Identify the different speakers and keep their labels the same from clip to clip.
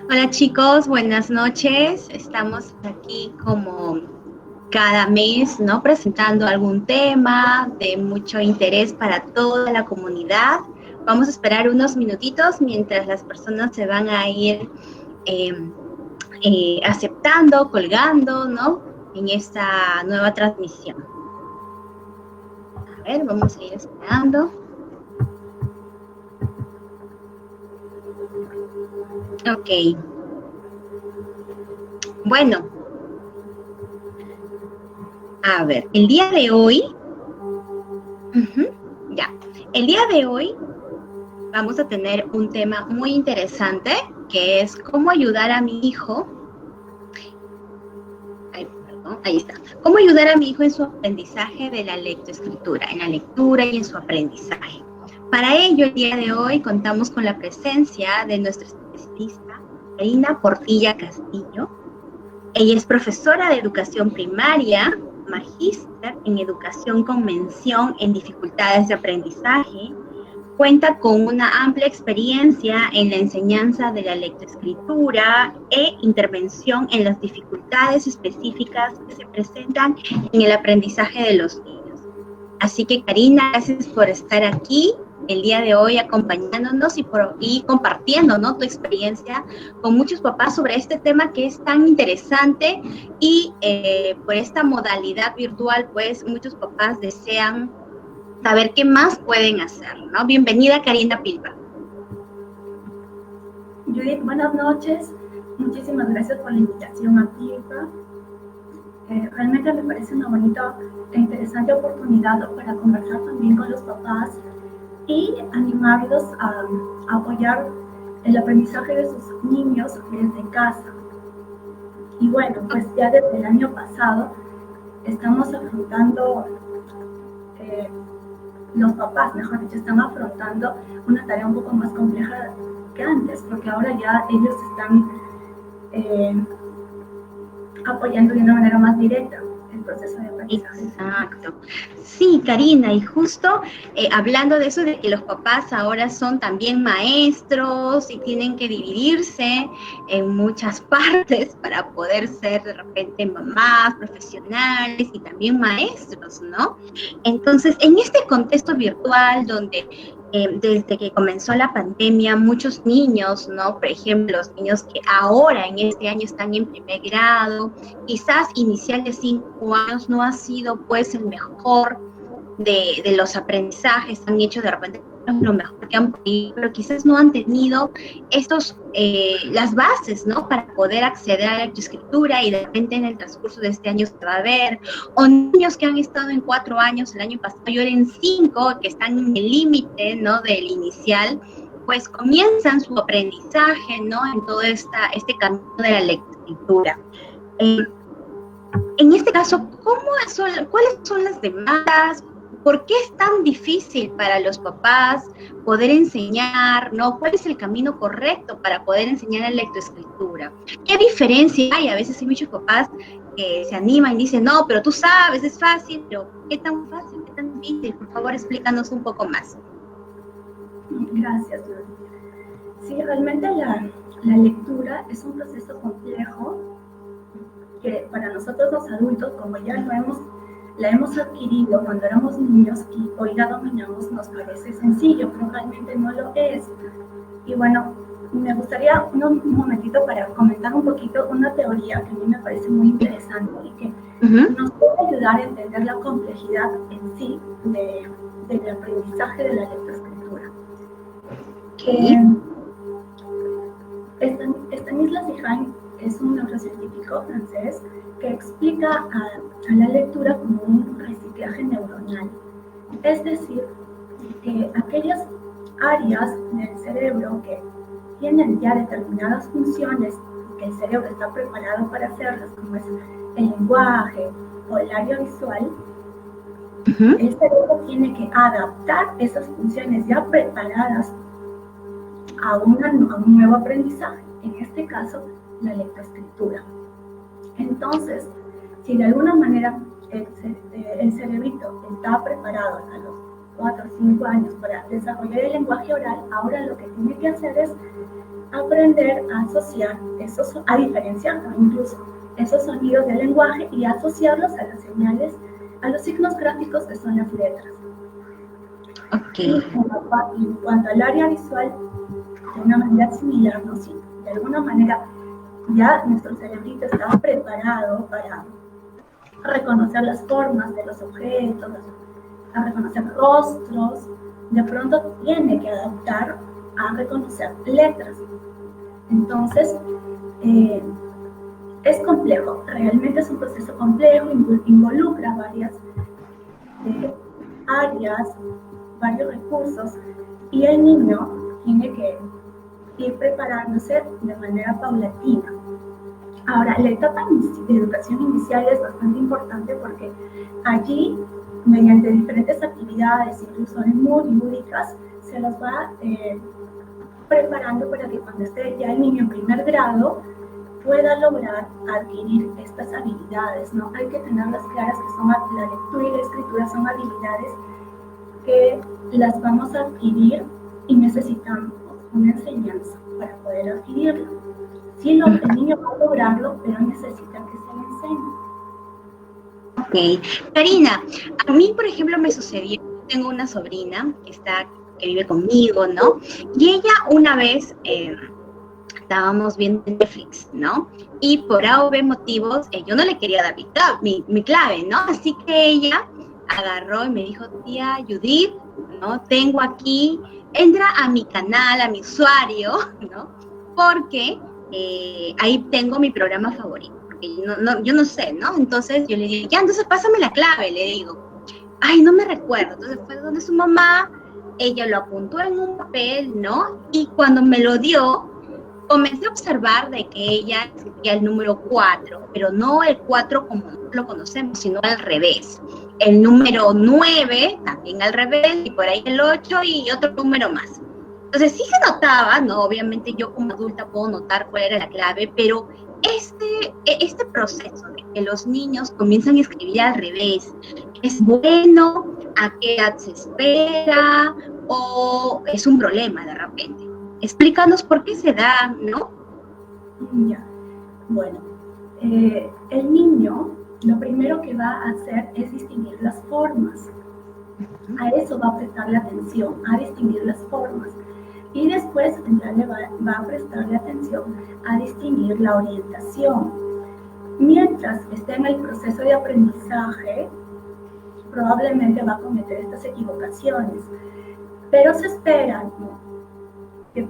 Speaker 1: Hola chicos, buenas noches. Estamos aquí como cada mes, ¿no? Presentando algún tema de mucho interés para toda la comunidad. Vamos a esperar unos minutitos mientras las personas se van a ir eh, aceptando, colgando, ¿no? En esta nueva transmisión. A ver, vamos a ir esperando. Ok. Bueno, a ver, el día de hoy, ya, el día de hoy vamos a tener un tema muy interesante que es cómo ayudar a mi hijo. Ahí está. Cómo ayudar a mi hijo en su aprendizaje de la lectoescritura, en la lectura y en su aprendizaje. Para ello, el día de hoy contamos con la presencia de nuestra especialista, Karina Portilla Castillo. Ella es profesora de educación primaria, magíster en educación con mención en dificultades de aprendizaje. Cuenta con una amplia experiencia en la enseñanza de la lectoescritura e intervención en las dificultades específicas que se presentan en el aprendizaje de los niños. Así que, Karina, gracias por estar aquí el día de hoy acompañándonos y compartiendo, ¿no?, tu experiencia con muchos papás sobre este tema que es tan interesante y por esta modalidad virtual, pues muchos papás desean saber qué más pueden hacer, ¿no? Bienvenida, Karina Pilva.
Speaker 2: Judith, buenas noches. Muchísimas gracias por la invitación a Pilva. Realmente me parece una bonita e interesante oportunidad para conversar también con los papás y animarlos a apoyar el aprendizaje de sus niños desde casa. Y bueno, pues ya desde el año pasado estamos afrontando los papás, mejor dicho, están afrontando una tarea un poco más compleja que antes, porque ahora ya ellos están apoyando de una manera más directa el proceso de aprendizaje.
Speaker 1: Exacto. Sí, Karina, y justo hablando de eso, de que los papás ahora son también maestros y tienen que dividirse en muchas partes para poder ser de repente mamás, profesionales y también maestros, ¿no? Entonces, en este contexto virtual donde desde que comenzó la pandemia, muchos niños, ¿no? Por ejemplo, los niños que ahora en este año están en primer grado, quizás inicial de 5 años no ha sido pues el mejor de los aprendizajes, han hecho de repente lo mejor que han podido, pero quizás no han tenido las bases, ¿no?, para poder acceder a la lectoescritura, y de repente en el transcurso de este año se va a ver, o niños que han estado en 4 años, el año pasado yo era en 5, que están en el límite, ¿no?, del inicial, pues comienzan su aprendizaje, ¿no?, en todo este camino de la lectoescritura. En este caso, ¿cuáles son las demandas? ¿Por qué es tan difícil para los papás poder enseñar, ¿no? ¿Cuál es el camino correcto para poder enseñar la lectoescritura? ¿Qué diferencia hay? A veces hay muchos papás que se animan y dicen, no, pero tú sabes, es fácil, pero ¿qué tan fácil, qué tan difícil? Por favor, explícanos un poco más.
Speaker 2: Gracias, Judith. Sí, realmente la lectura es un proceso complejo que para nosotros los adultos, como ya la hemos adquirido cuando éramos niños y hoy la dominamos, nos parece sencillo, pero realmente no lo es. Y bueno, me gustaría un momentito para comentar un poquito una teoría que a mí me parece muy interesante y que nos puede ayudar a entender la complejidad en sí del aprendizaje de la lectoescritura. Stanislas Dehaene es un neurocientífico francés que explica a la lectura como un reciclaje neuronal. Es decir, que aquellas áreas del cerebro que tienen ya determinadas funciones y que el cerebro está preparado para hacerlas, como es el lenguaje o el área visual, el cerebro tiene que adaptar esas funciones ya preparadas a un nuevo aprendizaje, en este caso, la lectoescritura. Entonces, si de alguna manera el cerebrito está preparado a los 4 o 5 años para desarrollar el lenguaje oral, ahora lo que tiene que hacer es aprender a asociar a diferenciar incluso esos sonidos del lenguaje y asociarlos a las señales, a los signos gráficos que son las letras.
Speaker 1: Okay.
Speaker 2: Y en cuanto al área visual, de una manera similar, ¿no? Sí, de alguna manera ya nuestro cerebrito está preparado para reconocer las formas de los objetos, a reconocer rostros, de pronto tiene que adaptar a reconocer letras. Entonces, es complejo, realmente es un proceso complejo, involucra varias áreas, varios recursos, y el niño tiene que ir preparándose de manera paulatina. Ahora, la etapa de educación inicial es bastante importante porque allí, mediante diferentes actividades, incluso muy lúdicas, se los va preparando para que cuando esté ya el niño en primer grado pueda lograr adquirir estas habilidades, ¿no? Hay que tenerlas claras que son la lectura y la escritura son habilidades que las vamos a adquirir y necesitamos una enseñanza para poder adquirirlo. Sí, el niño va a lograrlo, pero necesita que se le
Speaker 1: Ok.
Speaker 2: enseñe.
Speaker 1: Karina, a mí, por ejemplo, me sucedió, tengo una sobrina que vive conmigo, ¿no? Y ella una vez estábamos viendo Netflix, ¿no? Y por A o B motivos, yo no le quería dar mi clave, ¿no? Así que ella agarró y me dijo, tía Judith, ¿no? Tengo aquí, entra a mi canal, a mi usuario, ¿no? Porque ahí tengo mi programa favorito. Porque yo no sé, ¿no? Entonces yo le digo, ya, entonces pásame la clave, le digo. Ay, no me recuerdo. Entonces fue donde su mamá, ella lo apuntó en un papel, ¿no? Y cuando me lo dio, comencé a observar de que ella escribía el número 4, pero no el 4 como lo conocemos, sino al revés. El número 9, también al revés, y por ahí el 8 y otro número más. Entonces sí se notaba, ¿no? Obviamente yo como adulta puedo notar cuál era la clave, pero este proceso de que los niños comienzan a escribir al revés, ¿es bueno? ¿A qué edad se espera? ¿O es un problema de repente? Explícanos por qué se da, ¿no?
Speaker 2: Ya, bueno, el niño lo primero que va a hacer es distinguir las formas. A eso va a prestarle atención, a distinguir las formas. Y después va a prestarle atención a distinguir la orientación. Mientras esté en el proceso de aprendizaje, probablemente va a cometer estas equivocaciones. Pero se espera, ¿no?, que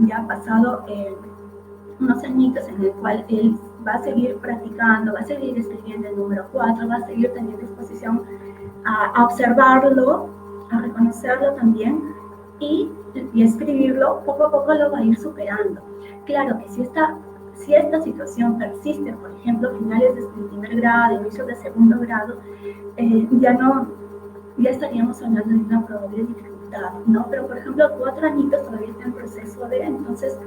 Speaker 2: ya ha pasado unos añitos en el cual él va a seguir practicando, va a seguir escribiendo el número 4, va a seguir teniendo disposición a observarlo, a reconocerlo también y escribirlo, poco a poco lo va a ir superando. Claro que si esta situación persiste, por ejemplo, finales de primer grado, inicios de segundo grado, ya estaríamos hablando de una probable dificultad, ¿no? Pero, por ejemplo, 4 añitos todavía está en proceso entonces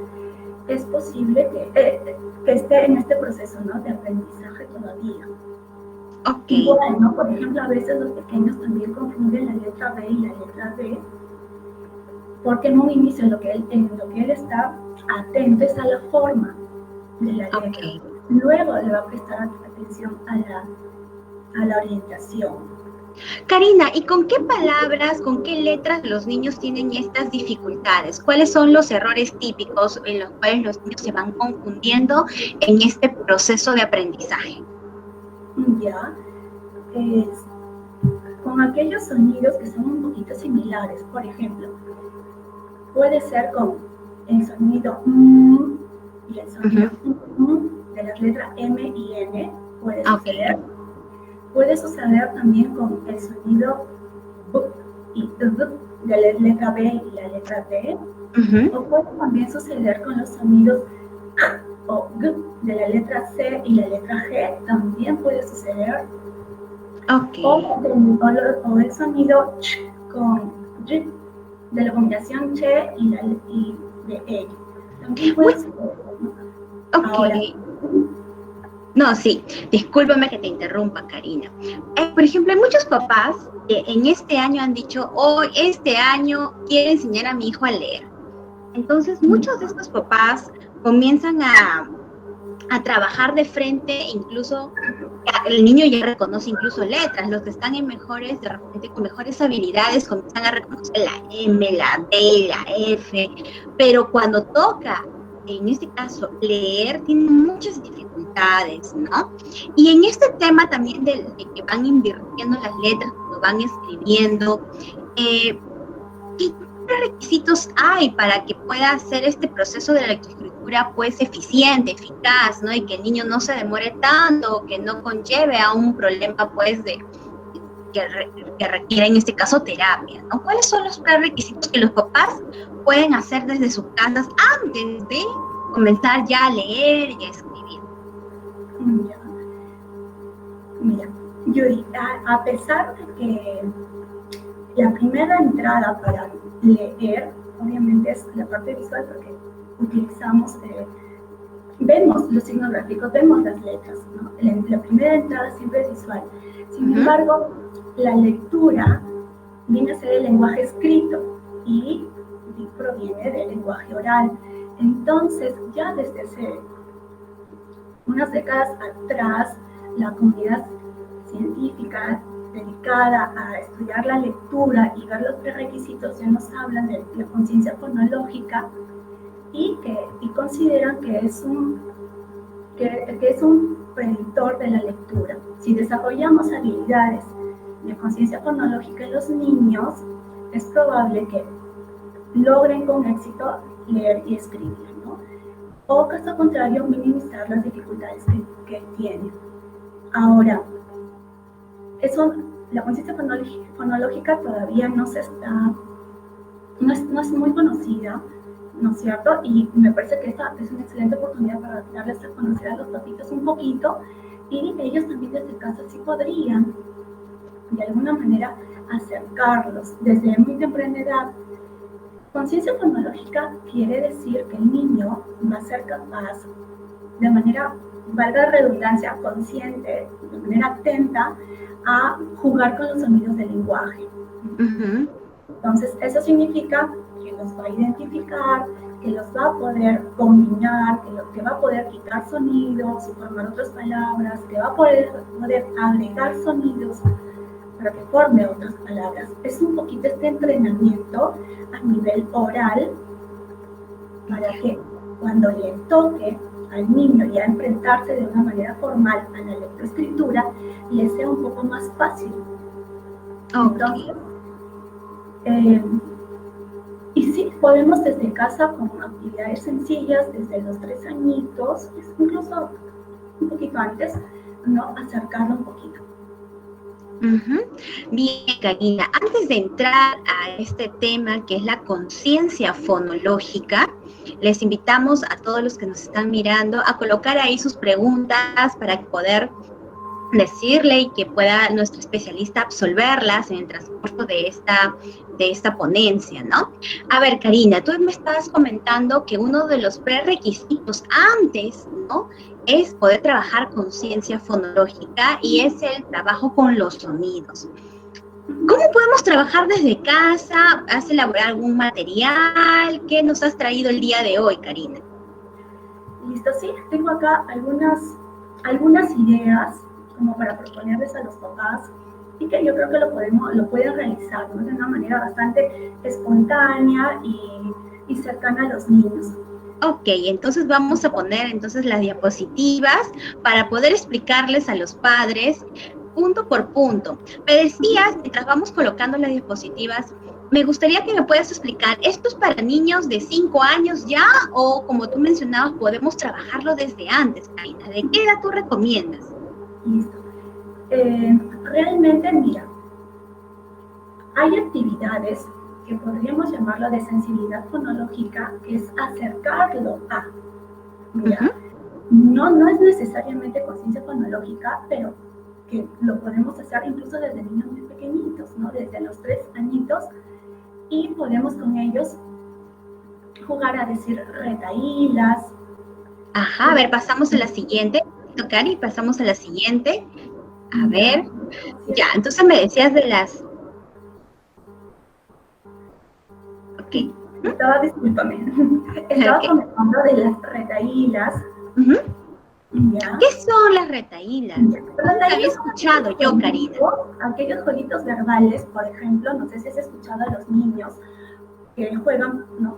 Speaker 2: es posible que esté en este proceso, ¿no?, de aprendizaje todavía.
Speaker 1: Ok.
Speaker 2: Y bueno, por ejemplo, a veces los pequeños también confunden la letra B y la letra D, porque en un inicio en lo que él está atento es a la forma de la letra.
Speaker 1: Okay.
Speaker 2: Luego le va a prestar atención a la orientación.
Speaker 1: Karina, ¿y con qué palabras, con qué letras los niños tienen estas dificultades? ¿Cuáles son los errores típicos en los cuales los niños se van confundiendo en este proceso de aprendizaje?
Speaker 2: Ya, con aquellos sonidos que son un poquito similares, por ejemplo, puede ser con el sonido y el sonido de las letras M y N, puede suceder. Puede suceder también con el sonido B y D de la letra B y la letra D, o puede también suceder con los sonidos K o G de la letra C y la letra G, también puede suceder.
Speaker 1: Okay.
Speaker 2: O el sonido ch con y de la combinación che y de ella. También puede suceder, ¿no?
Speaker 1: Ok. Ahora, no, sí, discúlpame que te interrumpa, Karina. Por ejemplo, hay muchos papás que en este año han dicho, este año quiero enseñar a mi hijo a leer. Entonces, muchos de estos papás comienzan a trabajar de frente, incluso el niño ya reconoce incluso letras, los que están en mejores, de repente con mejores habilidades, comienzan a reconocer la M, la D, la F, pero cuando toca, en este caso, leer, tienen muchas dificultades, ¿no? Y en este tema también de que van invirtiendo las letras, cuando van escribiendo, ¿qué requisitos hay para que pueda hacer este proceso de la lectoescritura pues eficiente, eficaz, ¿no? Y que el niño no se demore tanto, que no conlleve a un problema pues que requiera en este caso terapia, ¿no? ¿Cuáles son los prerequisitos que los papás pueden hacer desde sus casas antes de comenzar ya a leer y a escribir?
Speaker 2: Mira, Yuri, a pesar de que la primera entrada para leer, obviamente, es la parte visual, porque utilizamos, vemos los signos gráficos, vemos las letras, ¿no? La primera entrada siempre es visual. Sin embargo, la lectura viene a ser el lenguaje escrito y proviene del lenguaje oral. Entonces, ya desde hace unas décadas atrás, la comunidad científica dedicada a estudiar la lectura y ver los prerequisitos ya nos hablan de la conciencia fonológica y consideran que es un predictor de la lectura. Si desarrollamos habilidades de conciencia fonológica en los niños, es probable que logren con éxito leer y escribir, ¿no? O caso contrario, minimizar las dificultades que tienen. Ahora, la conciencia fonológica todavía no es muy conocida, ¿no es cierto? Y me parece que esta es una excelente oportunidad para darles a conocer a los papitos un poquito, y ellos también desde casa sí podrían, de alguna manera, acercarlos desde muy temprana edad. Conciencia fonológica quiere decir que el niño va a ser capaz, de manera, valga la redundancia, consciente, de manera atenta, a jugar con los sonidos del lenguaje. Entonces, eso significa que los va a identificar, que los va a poder combinar, que va a poder quitar sonidos, formar otras palabras, que va a poder agregar sonidos para que forme otras palabras. Es un poquito este entrenamiento a nivel oral para que cuando le toque al niño ya enfrentarse de una manera formal a la lectoescritura, le sea un poco más fácil. Entonces, y sí, podemos desde casa con actividades sencillas, desde los 3 añitos, incluso un poquito antes, ¿no? Acercarlo un poquito.
Speaker 1: Bien, Karina, antes de entrar a este tema que es la conciencia fonológica, les invitamos a todos los que nos están mirando a colocar ahí sus preguntas para poder decirle y que pueda nuestro especialista absolverlas en el transcurso de esta ponencia, ¿no? A ver, Karina, tú me estabas comentando que uno de los prerequisitos antes, ¿no?, es poder trabajar conciencia fonológica y es el trabajo con los sonidos. ¿Cómo podemos trabajar desde casa? ¿Has elaborado algún material? ¿Qué nos has traído el día de hoy, Karina?
Speaker 2: Listo, sí, tengo acá algunas ideas como para proponerles a los papás y que yo creo que lo pueden realizar, ¿no?, de una manera bastante espontánea y cercana a los niños.
Speaker 1: Ok, entonces vamos a poner entonces las diapositivas para poder explicarles a los padres punto por punto. Me decías, mientras vamos colocando las diapositivas, me gustaría que me puedas explicar, ¿esto es para niños de 5 años ya o, como tú mencionabas, podemos trabajarlo desde antes, Karina? ¿De qué edad tú recomiendas?
Speaker 2: Listo. Realmente, mira, hay actividades que podríamos llamarlo de sensibilidad fonológica, que es acercarlo a. Mira, no es necesariamente conciencia fonológica, pero que lo podemos hacer incluso desde niños muy pequeñitos, ¿no? Desde los 3 añitos, y podemos con ellos jugar a decir retahílas.
Speaker 1: Ajá, a ver, pasamos a la siguiente. Cari, pasamos a la siguiente. A ver, ya, entonces me decías de las... Ok.
Speaker 2: Discúlpame, estaba
Speaker 1: Okay.
Speaker 2: comentando de las retahílas.
Speaker 1: Ujú.
Speaker 2: ¿Ya?
Speaker 1: ¿Qué son las retahílas? Nunca había
Speaker 2: Retahílas son
Speaker 1: escuchado yo, Karina.
Speaker 2: aquellos jueguitos verbales, por ejemplo, no sé si has escuchado a los niños que juegan, ¿no?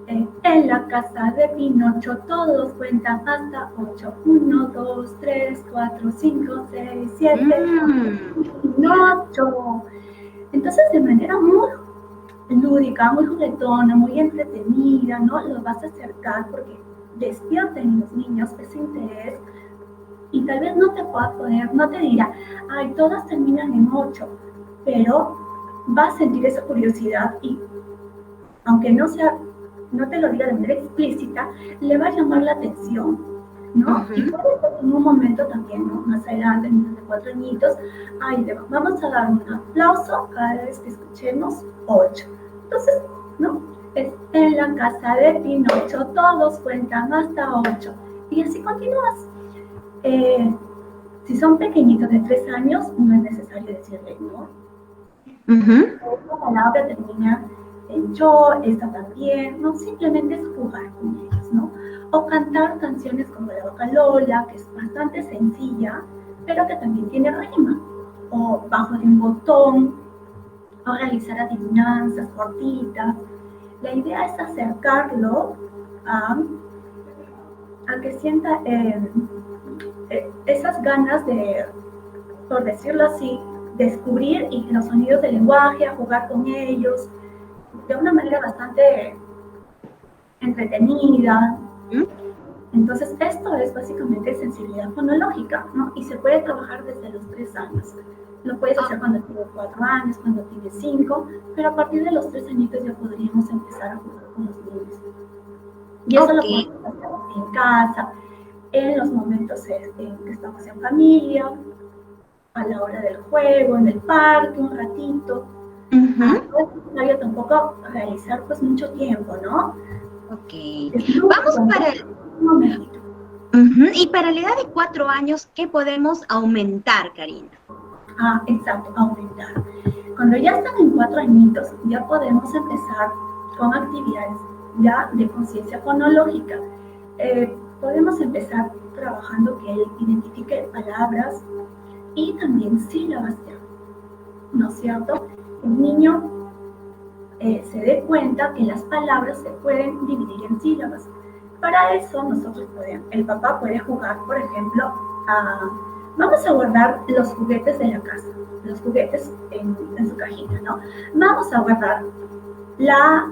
Speaker 2: En la casa de Pinocho todos cuentan hasta 8. 1, 2, 3, 4, 5, 6, 7, Pinocho. Entonces, de manera muy lúdica, muy juguetona, muy entretenida, ¿no? Los vas a acercar porque despierta en los niños ese interés y tal vez no te pueda poner, no te dirá, ay, todas terminan en 8, pero va a sentir esa curiosidad y aunque no te lo diga de manera explícita, le va a llamar la atención, ¿no? Y puede ser en un momento también, ¿no? Más adelante, niños de 4 añitos, ay, vamos a dar un aplauso cada vez que escuchemos 8. Entonces, ¿no? Es en la casa de Pinocho, todos cuentan hasta 8. Y así continúas. Si son pequeñitos de 3 años, no es necesario decirle no. Esta palabra termina en yo, esta también, no, simplemente es jugar con ellos, ¿no? O cantar canciones como La Vaca Lola, que es bastante sencilla, pero que también tiene rima. O Bajo de un botón, o realizar adivinanzas cortitas. La idea es acercarlo a que sienta esas ganas de, por decirlo así, descubrir y los sonidos del lenguaje, a jugar con ellos, de una manera bastante entretenida. Entonces, esto es básicamente sensibilidad fonológica, ¿no? Y se puede trabajar desde los 3 años. Lo puedes hacer cuando tienes 4 años, cuando tienes 5, pero a partir de los 3 añitos ya podríamos empezar a jugar con los niños. Y eso lo podemos hacer en casa, en los momentos en que estamos en familia, a la hora del juego, en el parque, un ratito. No es necesario tampoco realizar pues mucho tiempo, ¿no?
Speaker 1: Ok. Vamos para el
Speaker 2: momentito.
Speaker 1: Y para la edad de 4 años, ¿qué podemos aumentar, Karina?
Speaker 2: Exacto, aumentar. Cuando ya están en 4 añitos, ya podemos empezar con actividades ya de conciencia fonológica. Podemos empezar trabajando que él identifique palabras y también sílabas, ¿no es cierto? El niño se dé cuenta que las palabras se pueden dividir en sílabas. Para eso el papá puede jugar, por ejemplo, vamos a guardar los juguetes de la casa, los juguetes en su cajita, ¿no? Vamos a guardar la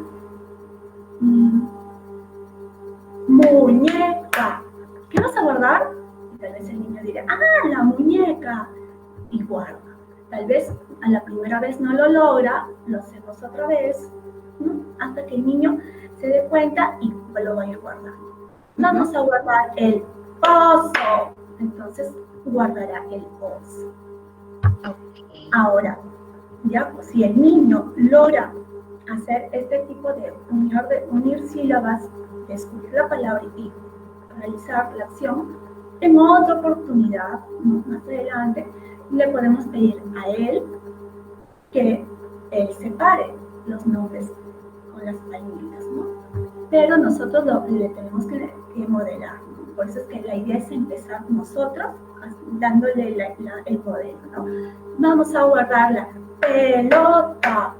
Speaker 2: muñeca. ¿Qué vas a guardar? Y tal vez el niño dirá, la muñeca, y guarda. Tal vez a la primera vez no lo logra, lo hacemos otra vez, ¿no? Hasta que el niño se dé cuenta y lo va a ir guardando. Vamos a guardar el oso. Entonces guardará el oso. Ahora, ya pues, si el niño logra hacer este tipo de unir sílabas, descubrir la palabra y realizar la acción, en otra oportunidad, ¿no? Más adelante, le podemos pedir a él que él separe los nombres con las palmitas, ¿no? Pero nosotros le tenemos que modelar, ¿no? Por eso es que la idea es empezar nosotros dándole el modelo, ¿no? Vamos a guardar la pelota.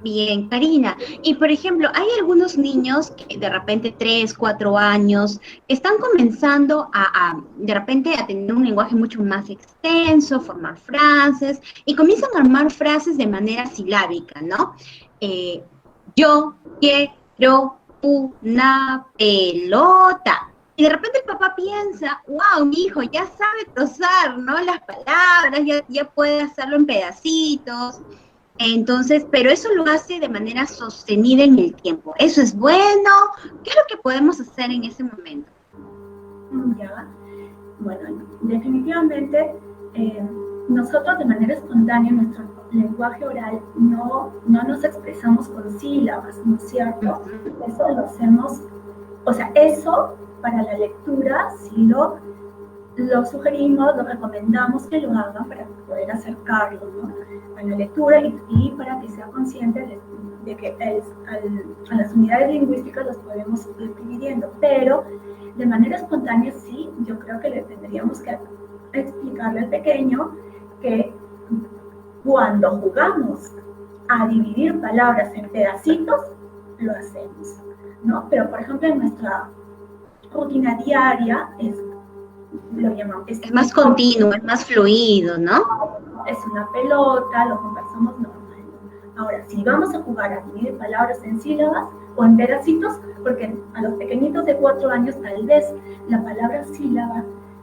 Speaker 1: Bien, Karina. Y por ejemplo, hay algunos niños que de repente 3, 4 años están comenzando de repente a tener un lenguaje mucho más extenso, formar frases y comienzan a armar frases de manera silábica, ¿no? Yo quiero una pelota. Y de repente el papá piensa, wow, mi hijo ya sabe trozar, ¿no? Las palabras, ya puede hacerlo en pedacitos. Entonces, pero eso lo hace de manera sostenida en el tiempo. ¿Eso es bueno? ¿Qué es lo que podemos hacer en ese momento?
Speaker 2: Ya, bueno, definitivamente nosotros de manera espontánea en nuestro lenguaje oral no nos expresamos con sílabas, ¿no es cierto? Eso lo hacemos, o sea, eso para la lectura sí lo sugerimos, lo recomendamos que lo hagan para poder acercarlo, ¿no? A la lectura y para que sea consciente de que a las unidades lingüísticas las podemos ir dividiendo, pero de manera espontánea sí, yo creo que le tendríamos que explicarle al pequeño que cuando jugamos a dividir palabras en pedacitos, lo hacemos, ¿no? Pero, por ejemplo, en nuestra rutina diaria lo llamamos...
Speaker 1: Es más continuo, es más fluido, ¿no?
Speaker 2: Es una pelota, lo conversamos normal. Ahora, si vamos a jugar a dividir palabras en sílabas o en pedacitos, porque a los pequeñitos de 4 años tal vez la palabra sílaba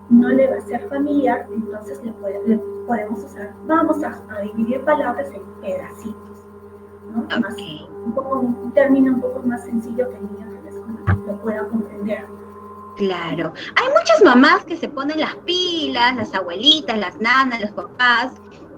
Speaker 2: no le va a ser familiar, entonces le podemos usar, vamos a dividir palabras en pedacitos, ¿no?
Speaker 1: Okay.
Speaker 2: Un término un poco más sencillo que el niño lo pueda comprender.
Speaker 1: Claro. Hay muchas mamás que se ponen las pilas, las abuelitas, las nanas, los papás,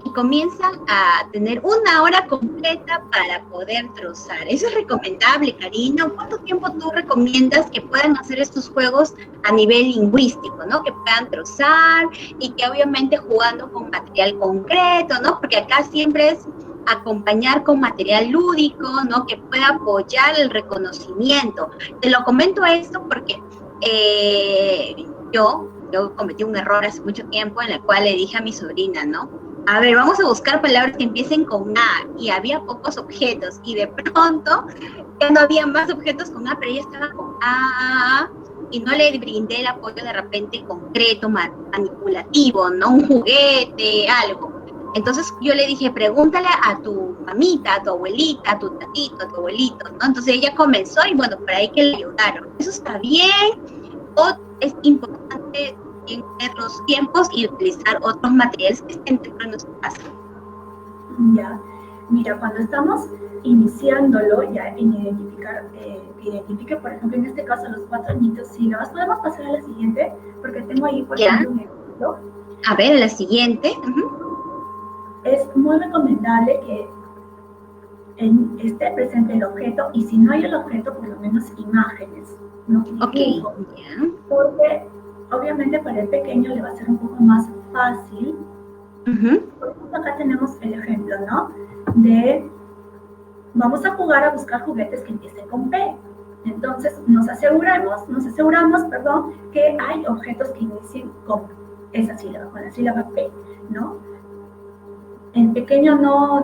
Speaker 1: y comienzan a tener 1 hora completa para poder trozar. ¿Eso es recomendable, Karina? ¿Cuánto tiempo tú recomiendas que puedan hacer estos juegos a nivel lingüístico, ¿no? Que puedan trozar y que obviamente jugando con material concreto, ¿no? Porque acá siempre es acompañar con material lúdico, ¿no? Que pueda apoyar el reconocimiento. Te lo comento esto porque yo cometí un error hace mucho tiempo en el cual le dije a mi sobrina, ¿no? A ver, vamos a buscar palabras que empiecen con A, y había pocos objetos, y de pronto ya no había más objetos con A, pero ella estaba con A, y no le brindé el apoyo de repente concreto, manipulativo, ¿no? Un juguete, algo. Entonces yo le dije, pregúntale a tu mamita, a tu abuelita, a tu tatito, a tu abuelito, ¿no? Entonces ella comenzó y bueno, por ahí que le ayudaron. Eso está bien, o es importante tener los tiempos y utilizar otros materiales que estén dentro de nuestra casa.
Speaker 2: Ya, mira, cuando estamos iniciándolo ya en identificar, que identifique, por ejemplo, en este caso los 4 añitos sílabas, podemos pasar a la siguiente, porque tengo ahí, por ejemplo, un ejemplo.
Speaker 1: A ver, la siguiente.
Speaker 2: Es muy recomendable que esté presente el objeto, y si no hay el objeto, por lo menos imágenes, ¿no?
Speaker 1: Ok,
Speaker 2: yeah. Porque obviamente para el pequeño le va a ser un poco más fácil. Por ejemplo, acá tenemos el ejemplo, ¿no? De vamos a jugar a buscar juguetes que empiecen con P. Entonces nos aseguramos, que hay objetos que inicien con esa sílaba, con la sílaba P, ¿no? El pequeño no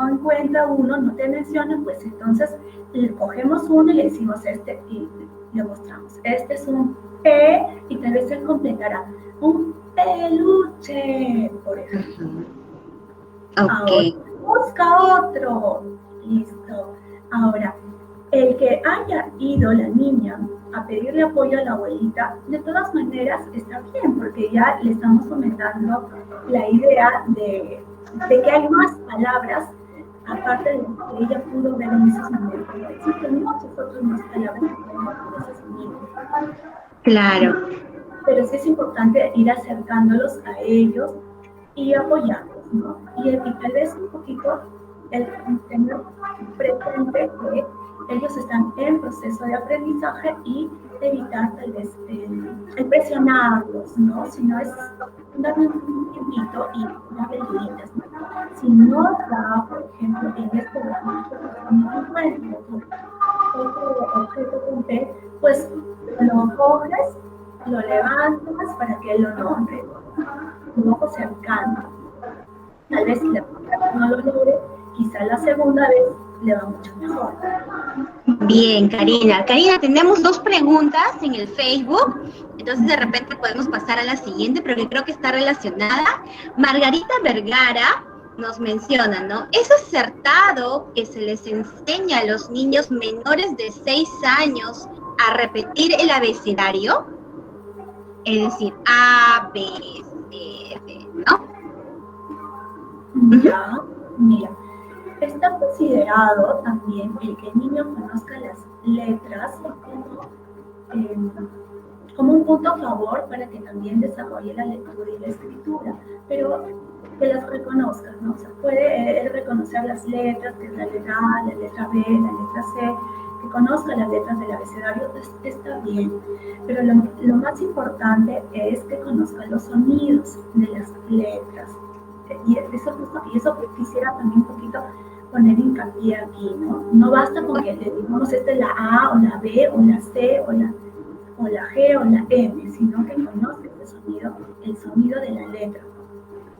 Speaker 2: encuentra uno, no te menciona, pues entonces le cogemos uno y le decimos y le mostramos. Este es un P, y tal vez él completará un peluche, por ejemplo.
Speaker 1: Okay.
Speaker 2: Ahora, busca otro. Listo. Ahora, el que haya ido la niña a pedirle apoyo a la abuelita, de todas maneras está bien, porque ya le estamos fomentando la idea de que hay más palabras, aparte de lo que ella pudo ver en esos momentos. Existen muchas otras más palabras que podemos ver.
Speaker 1: Claro.
Speaker 2: Pero sí es importante ir acercándolos a ellos y apoyarlos, ¿no? Y tal vez un poquito el tener presente que ellos están en proceso de aprendizaje y evitar tal vez el presionarlos, ¿no? Si no es darle un tiempito y darle ayuditas, ¿no? Si no da, por ejemplo, en este momento, no encuentro otro objeto con P, pues lo coges, lo levantas para que él lo nombre, luego cercano. Tal vez si la primera vez no lo logre, quizá la segunda vez le va mucho mejor.
Speaker 1: Bien, Karina. Karina, tenemos 2 preguntas en el Facebook, entonces de repente podemos pasar a la siguiente, pero que creo que está relacionada. Margarita Vergara nos menciona, ¿no? ¿Es acertado que se les enseña a los niños menores de 6 años a repetir el abecedario? Es decir, A, B, C, D, ¿no?
Speaker 2: Ya, mira, está considerado también el que el niño conozca las letras como un punto a favor para que también desarrolle la lectura y la escritura, pero que las reconozca, ¿no? O sea, puede reconocer las letras, que es la letra A, la letra B, la letra C, que conozca las letras del abecedario, está bien, pero lo más importante es que conozca los sonidos de las letras. Y eso quisiera también un poquito poner hincapié aquí, ¿no? No basta con que le digamos esta es la A o la B o la C o la G o la M, sino que conoce el sonido de la letra.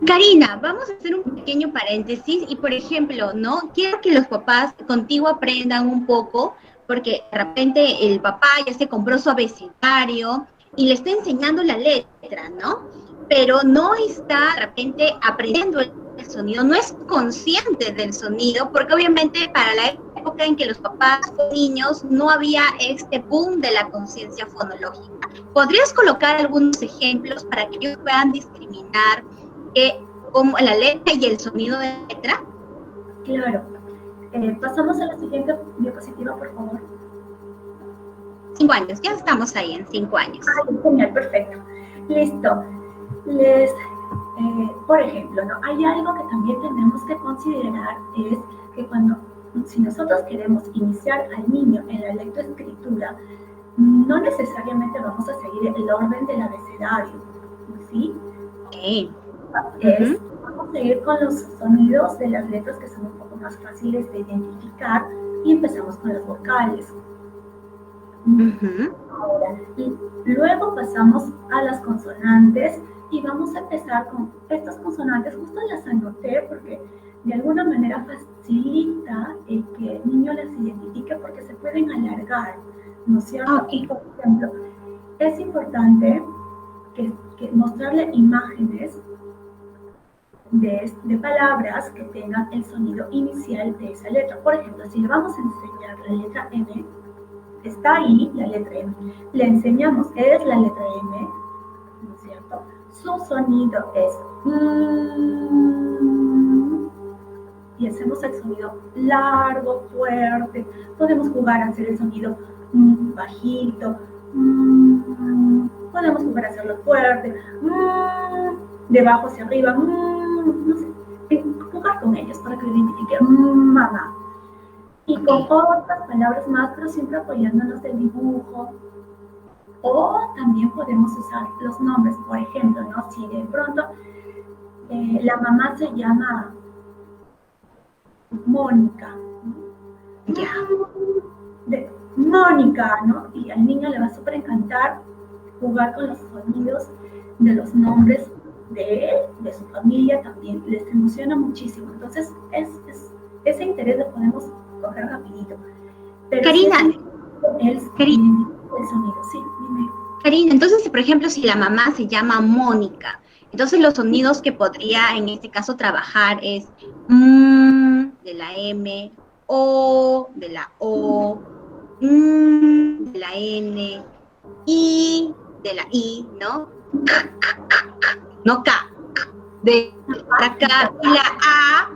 Speaker 1: Karina, vamos a hacer un pequeño paréntesis y, por ejemplo, ¿no? Quiero que los papás contigo aprendan un poco, porque de repente el papá ya se compró su abecedario y le está enseñando la letra, ¿no? Pero no está de repente aprendiendo el sonido, no es consciente del sonido, porque obviamente para la época en que los papás fueron niños no había este boom de la conciencia fonológica. ¿Podrías colocar algunos ejemplos para que ellos puedan discriminar como la letra y el sonido de la letra?
Speaker 2: Claro. Pasamos a la siguiente diapositiva, por favor.
Speaker 1: 5 años, ya estamos ahí en 5 años.
Speaker 2: Genial, perfecto. Listo. Por ejemplo, ¿no? Hay algo que también tenemos que considerar, es que si nosotros queremos iniciar al niño en la lectoescritura, no necesariamente vamos a seguir el orden del abecedario, ¿sí?
Speaker 1: Okay.
Speaker 2: Vamos a seguir con los sonidos de las letras que son un poco más fáciles de identificar y empezamos con las vocales. Ahora, luego pasamos a las consonantes y vamos a empezar con estas consonantes. Justo las anoté porque de alguna manera facilita el que el niño las identifique porque se pueden alargar, ¿no es cierto?
Speaker 1: Okay.
Speaker 2: Por ejemplo, es importante que mostrarle imágenes de palabras que tengan el sonido inicial de esa letra. Por ejemplo, si le vamos a enseñar la letra M, está ahí la letra M. Le enseñamos qué es la letra M, ¿no es cierto? Su sonido es y hacemos el sonido largo, fuerte. Podemos jugar a hacer el sonido bajito. Podemos jugar a hacerlo fuerte. De abajo hacia arriba. No sé. Jugar con ellos para que lo identifiquen. Mamá. Y con otras palabras más, pero siempre apoyándonos del dibujo. O también podemos usar los nombres, por ejemplo, ¿no? Si de pronto la mamá se llama Mónica, ¿no? De Mónica, ¿no? Y al niño le va a súper encantar jugar con los sonidos de los nombres de él, de su familia también. Les emociona muchísimo. Entonces, ese interés lo podemos coger rapidito. Pero
Speaker 1: Karina,
Speaker 2: el sonido, sí, dime.
Speaker 1: Karina, entonces, por ejemplo, si la mamá se llama Mónica, entonces los sonidos que podría en este caso trabajar es de la M, O de la O, de la N, I de la I, ¿no? No K, de la K y la A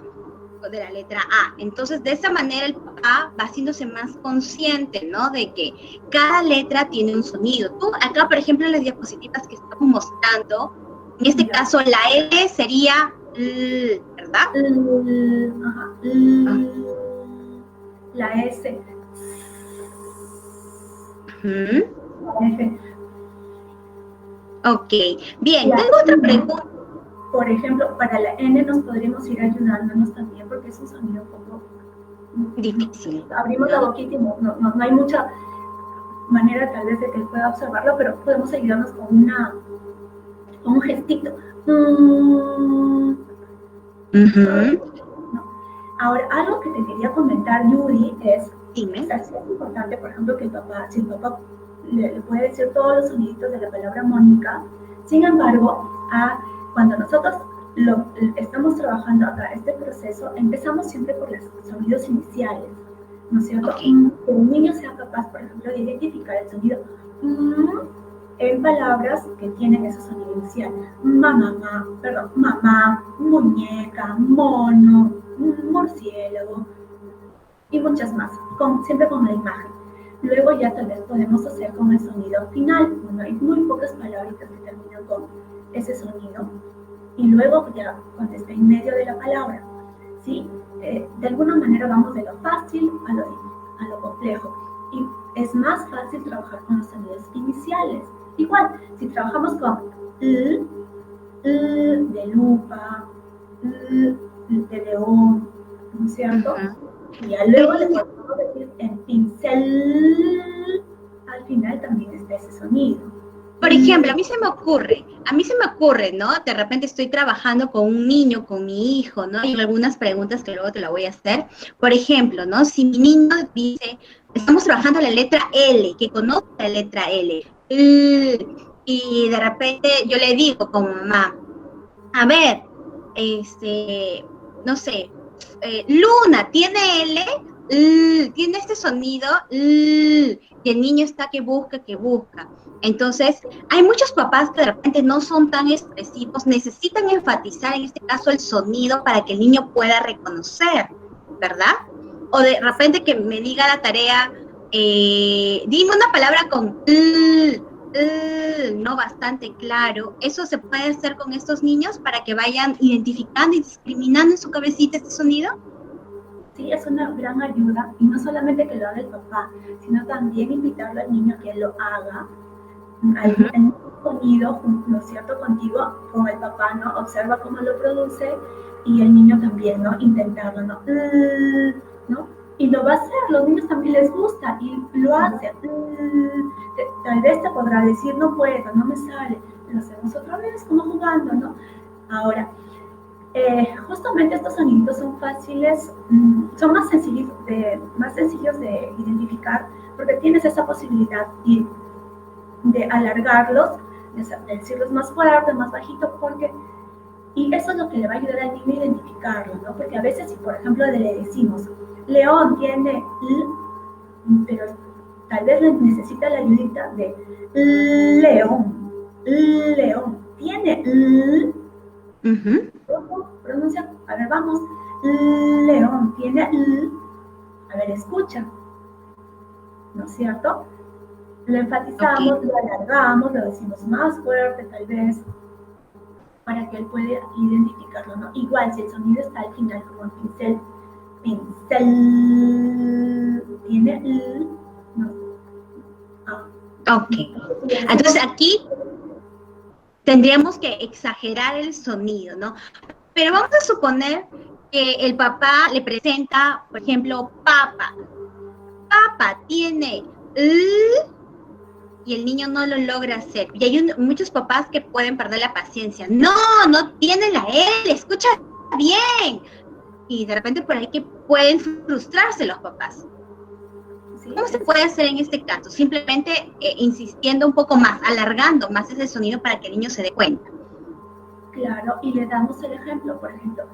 Speaker 1: de la letra A. Entonces, de esa manera el papá va haciéndose más consciente, ¿no? De que cada letra tiene un sonido. Tú, acá, por ejemplo, en las diapositivas que estamos mostrando, en este caso, la L sería L, ¿verdad?
Speaker 2: La S.
Speaker 1: La F. Ok, bien, tengo otra pregunta.
Speaker 2: Por ejemplo, para la N nos podríamos ir ayudándonos también porque es un sonido un poco
Speaker 1: difícil.
Speaker 2: Abrimos la boquita y no hay mucha manera tal vez de que él pueda observarlo, pero podemos ayudarnos con un gestito. Ahora, algo que te quería comentar, Yuri, es importante, por ejemplo, que si el papá le puede decir todos los soniditos de la palabra Mónica, sin embargo, cuando nosotros estamos trabajando acá este proceso, empezamos siempre por los sonidos iniciales, ¿no es cierto? Okay. Que un niño sea capaz, por ejemplo, de identificar el sonido en palabras que tienen ese sonido inicial. Mamá, muñeca, mono, murciélago y muchas más, siempre con la imagen. Luego ya tal vez podemos hacer con el sonido final. Bueno, hay muy pocas palabras que terminan con ese sonido. Y luego ya cuando está en medio de la palabra, ¿sí? De alguna manera vamos de lo fácil a lo complejo. Y es más fácil trabajar con los sonidos iniciales. Igual, si trabajamos con de lupa, de león, ¿no es cierto?
Speaker 1: Ujú.
Speaker 2: Y ya luego le podemos decir en pincel, al final también está ese sonido.
Speaker 1: Por ejemplo, a mí se me ocurre, ¿no? De repente estoy trabajando con un niño, con mi hijo, ¿no? Hay algunas preguntas que luego te la voy a hacer. Por ejemplo, ¿no? Si mi niño dice, estamos trabajando la letra L, que conoce la letra L, y de repente yo le digo como mamá, a ver, no sé, Luna, ¿tiene L? Tiene este sonido, y el niño está que busca, que busca. Entonces, hay muchos papás que de repente no son tan expresivos, necesitan enfatizar en este caso el sonido para que el niño pueda reconocer, ¿verdad? O de repente que me diga la tarea, dime una palabra con no bastante claro. Eso se puede hacer con estos niños para que vayan identificando y discriminando en su cabecita este sonido.
Speaker 2: Sí, es una gran ayuda, y no solamente que lo haga el papá, sino también invitarlo al niño a que lo haga en un sonido, ¿no es cierto?, contigo, con el papá, ¿no? Observa cómo lo produce, y el niño también, ¿no? Intentarlo, ¿no? ¿No? Y lo va a hacer, los niños también les gusta y lo hacen. Tal vez te podrá decir, no puedo, no me sale. Lo hacemos otra vez, como jugando, ¿no? Ahora, justamente estos sonidos son fáciles, son más sencillos de identificar, porque tienes esa posibilidad de alargarlos, de decirlos más fuerte, más bajito, y eso es lo que le va a ayudar al niño a identificarlo, ¿no? Porque a veces, si por ejemplo le decimos, León tiene pero tal vez necesita la ayudita de León, León tiene pronuncia, a ver, vamos, León tiene a ver, escucha, ¿no es cierto? Lo enfatizamos,
Speaker 1: Okay.
Speaker 2: lo alargamos, lo decimos más fuerte tal vez, para que él pueda identificarlo, ¿no? Igual, si el sonido está al final, como el pincel, tiene no.
Speaker 1: Ok. Entonces aquí tendríamos que exagerar el sonido, ¿no? Pero vamos a suponer que el papá le presenta, por ejemplo, papa. Papa tiene y el niño no lo logra hacer. Y hay muchos papás que pueden perder la paciencia. No, no tiene la L, escucha bien. Y de repente por ahí que pueden frustrarse los papás.
Speaker 2: Sí,
Speaker 1: ¿Cómo se puede hacer en este caso? Simplemente insistiendo un poco más, alargando más ese sonido para que el niño se dé cuenta.
Speaker 2: claro, y le damos el ejemplo, por ejemplo,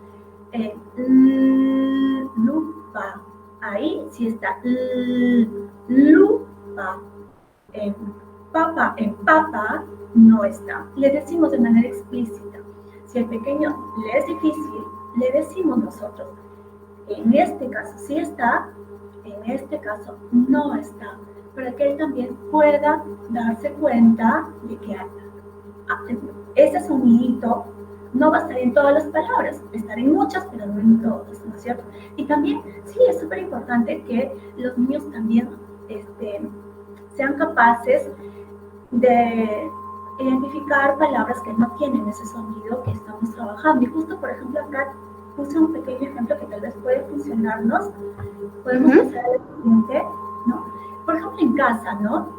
Speaker 2: lupa, ahí sí está, lupa, en en papa no está. Le decimos de manera explícita. Si el pequeño le es difícil, le decimos nosotros, en este caso sí está, en este caso no está, para que él también pueda darse cuenta de que ese sonidito no va a estar en todas las palabras, estar en muchas, pero no en todas, ¿no es cierto? Y también, sí, es súper importante que los niños también sean capaces de identificar palabras que no tienen ese sonido que estamos trabajando. Y justo, por ejemplo, acá puse un pequeño ejemplo que tal vez puede funcionarnos. Podemos pasar al siguiente, ¿no? Por ejemplo, en casa, ¿no?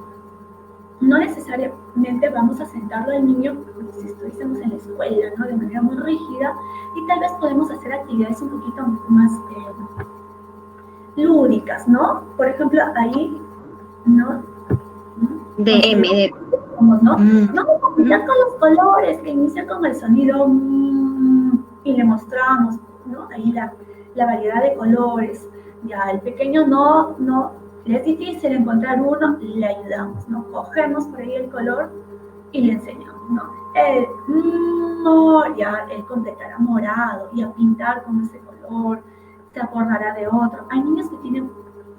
Speaker 2: No necesariamente vamos a sentarlo al niño como si estuviésemos en la escuela, ¿no? De manera muy rígida, y tal vez podemos hacer actividades un poquito más lúdicas, ¿no? Por ejemplo, ahí, ¿no? ¿No? Vamos a pintar con los colores, que inicia con el sonido y le mostramos, ¿no? Ahí la variedad de colores. Ya el pequeño no le es difícil encontrar uno, le ayudamos, ¿no? Cogemos por ahí el color y le enseñamos, ¿no? Ya él completará morado y a pintar con ese color, se acordará de otro. Hay niños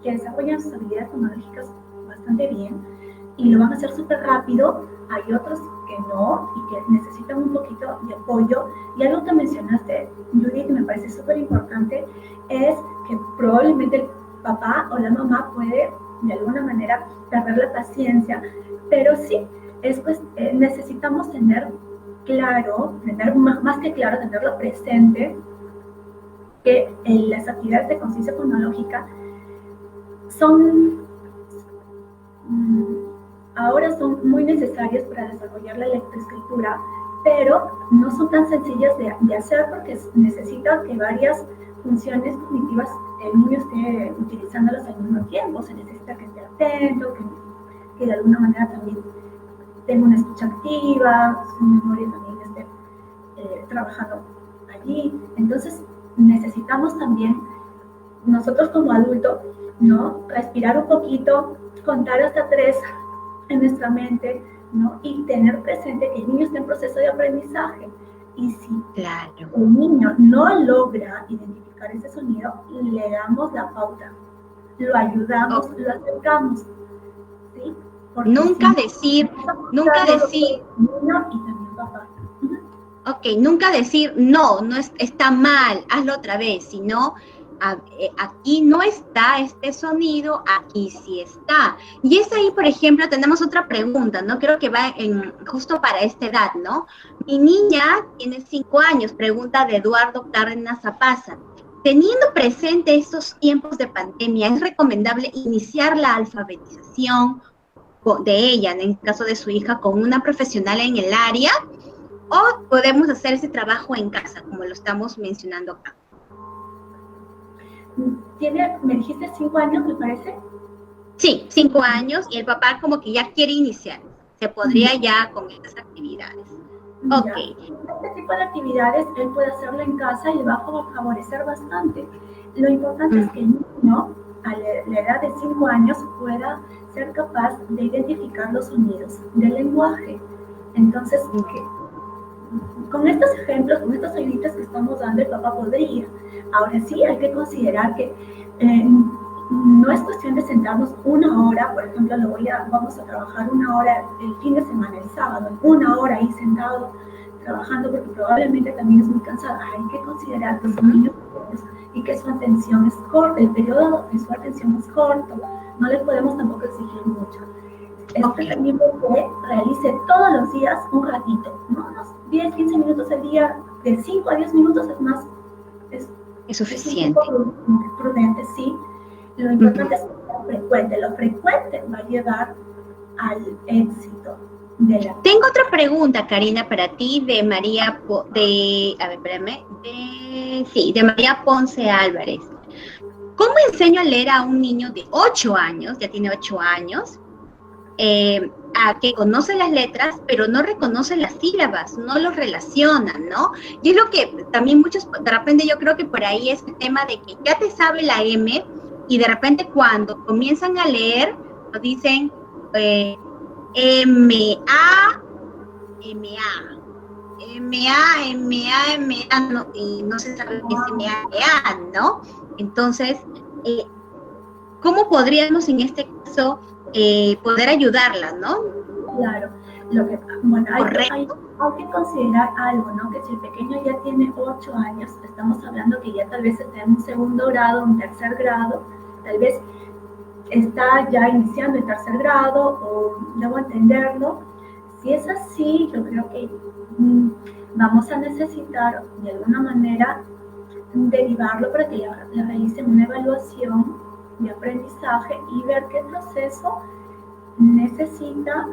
Speaker 2: que desarrollan sus habilidades tecnológicas bastante bien y lo van a hacer súper rápido. Hay otros que no y que necesitan un poquito de apoyo. Y algo que mencionaste, Judith, que me parece súper importante, es que probablemente el papá o la mamá puede de alguna manera perder la paciencia, pero sí, necesitamos tener claro, más que claro, tenerlo presente, que las actividades de conciencia fonológica son ahora son muy necesarias para desarrollar la lectoescritura, pero no son tan sencillas de hacer porque necesita que varias funciones cognitivas el niño esté utilizándolas al mismo tiempo. Se necesita que esté atento, que de alguna manera también tenga una escucha activa, su memoria también esté trabajando allí. Entonces necesitamos también nosotros como adultos, ¿no? Respirar un poquito, contar hasta 3 en nuestra mente, ¿no? Y tener presente que el niño está en proceso de aprendizaje. Y si el niño no logra identificar ese sonido, le damos la pauta, lo ayudamos, lo acercamos, ¿sí? Porque
Speaker 1: nunca decir,
Speaker 2: niño y también papá.
Speaker 1: Ok, nunca decir, no está mal, hazlo otra vez, sino aquí no está este sonido, aquí sí está. Y es ahí, por ejemplo, tenemos otra pregunta, ¿no? Creo que va justo para esta edad, ¿no? Mi niña tiene 5 años, pregunta de Eduardo Cárdenas Zapaza. Teniendo presente estos tiempos de pandemia, ¿es recomendable iniciar la alfabetización de ella, en el caso de su hija, con una profesional en el área? ¿O podemos hacer ese trabajo en casa, como lo estamos mencionando acá?
Speaker 2: Me dijiste 5 años, me parece.
Speaker 1: Sí, 5 años, y el papá como que ya quiere iniciar. Se podría ya con estas actividades. Ok.
Speaker 2: Este tipo de actividades él puede hacerlo en casa y le va a favorecer bastante. Lo importante es que el niño, a la edad de 5 años, pueda ser capaz de identificar los sonidos del lenguaje. Entonces, con estos ejemplos, con estas ayuditas que estamos dando, el papá podría. Ahora sí, hay que considerar que no es cuestión de sentarnos 1 hora, por ejemplo, vamos a trabajar 1 hora el fin de semana, el sábado, 1 hora ahí sentado trabajando, porque probablemente también es muy cansado. Hay que considerar que son niños y que su atención es corta, el periodo de su atención es corto, no les podemos tampoco exigir mucho. Es preferible que realice todos los días un ratito, ¿no? Unos 10, 15 minutos al día, de 5 a 10 minutos es más.
Speaker 1: Es suficiente.
Speaker 2: Es un poco prudente, sí. Lo importante es que sea frecuente. Lo frecuente va a llevar al éxito de la...
Speaker 1: Tengo otra pregunta, Karina, para ti, de María, de María Ponce Álvarez. ¿Cómo enseño a leer a un niño de 8 años, ya tiene 8 años, a que conoce las letras, pero no reconoce las sílabas, no los relaciona, ¿no? Y es lo que también muchos, de repente yo creo que por ahí es el tema de que ya te sabe la M, y de repente cuando comienzan a leer, nos dicen M-A, no, y no se sabe qué es M-A, ¿no? Entonces, ¿cómo podríamos en este caso poder ayudarla, ¿no?
Speaker 2: Claro, hay que considerar algo, ¿no? Que si el pequeño ya tiene 8 años, estamos hablando que ya tal vez está en un 2.º grado, un 3.er grado, tal vez está ya iniciando el 3.er grado, o debo entenderlo. Si es así, yo creo que vamos a necesitar de alguna manera derivarlo para que le realicen una evaluación de aprendizaje y ver qué proceso necesita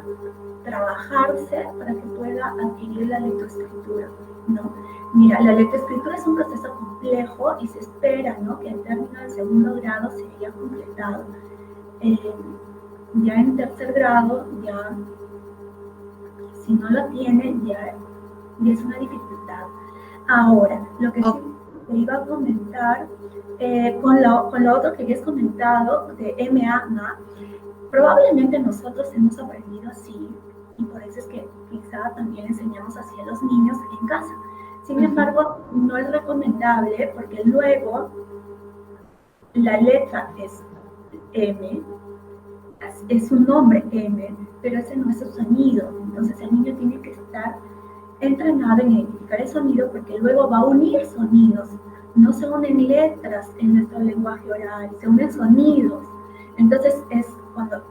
Speaker 2: trabajarse para que pueda adquirir la lectoescritura, ¿no? Mira, la lectoescritura es un proceso complejo y se espera, ¿no?, que al término del 2.º grado se haya completado. Ya en 3.er grado, ya si no lo tiene, ya es una dificultad. Ahora, lo que sí te iba a comentar, con lo otro que habías comentado de MA, probablemente nosotros hemos aprendido así, y por eso es que quizá también enseñamos así a los niños en casa. Sin embargo, no es recomendable porque luego la letra es M, es un nombre M, pero ese no es su sonido. Entonces el niño tiene que estar entrenado en identificar el sonido, porque luego va a unir sonidos. No se unen letras en nuestro lenguaje oral, se unen sonidos. Entonces es cuando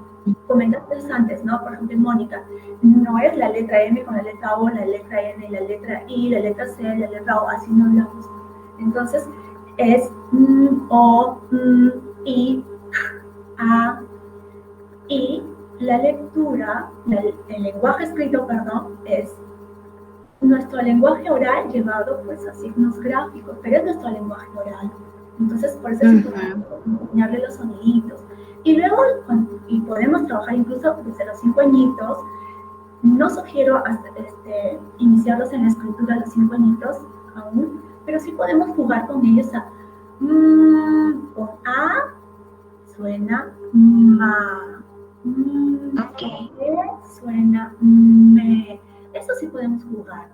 Speaker 2: comentaste antes, ¿no? Por ejemplo, Mónica, no es la letra M con la letra O, la letra N, la letra I, la letra C, la letra O, así no hablamos. Entonces, es o, i, a, y la lectura, el lenguaje escrito, perdón, es nuestro lenguaje oral llevado pues a signos gráficos, pero es nuestro lenguaje oral. Entonces, por eso es importante enseñarle los soniditos. Y luego, y podemos trabajar incluso desde los 5 añitos. No sugiero iniciarlos en la escritura a los 5 añitos aún, pero sí podemos jugar con ellos con A suena ma,
Speaker 1: Ok.
Speaker 2: suena me. Eso sí podemos jugar.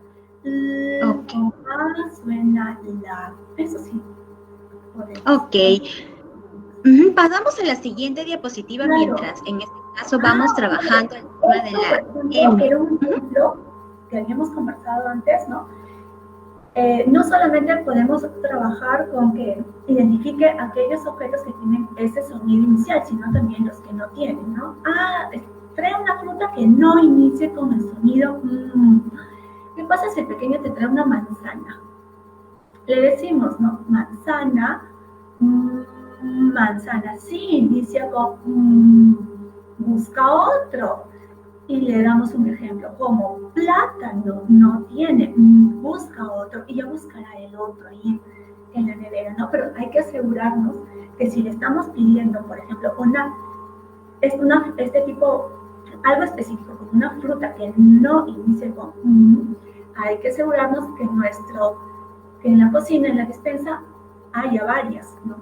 Speaker 1: Ok.
Speaker 2: Con A suena la. Eso sí podemos.
Speaker 1: Ok. Pasamos a la siguiente diapositiva, claro. Mientras en este caso vamos trabajando el tema de la M.
Speaker 2: Era un ejemplo que habíamos conversado antes, ¿no? No solamente podemos trabajar con que identifique aquellos objetos que tienen ese sonido inicial, sino también los que no tienen, ¿no? Trae una fruta que no inicie con el sonido. ¿Qué pasa si el pequeño te trae una manzana? Le decimos, ¿no? Manzana, manzana, sí, inicia con busca otro. Y le damos un ejemplo, como plátano no tiene, busca otro y ya buscará el otro ahí en la nevera, ¿no? Pero hay que asegurarnos que si le estamos pidiendo, por ejemplo, este tipo, algo específico, como una fruta que no inicie con hay que asegurarnos que en la cocina, en la despensa, haya varias, ¿no?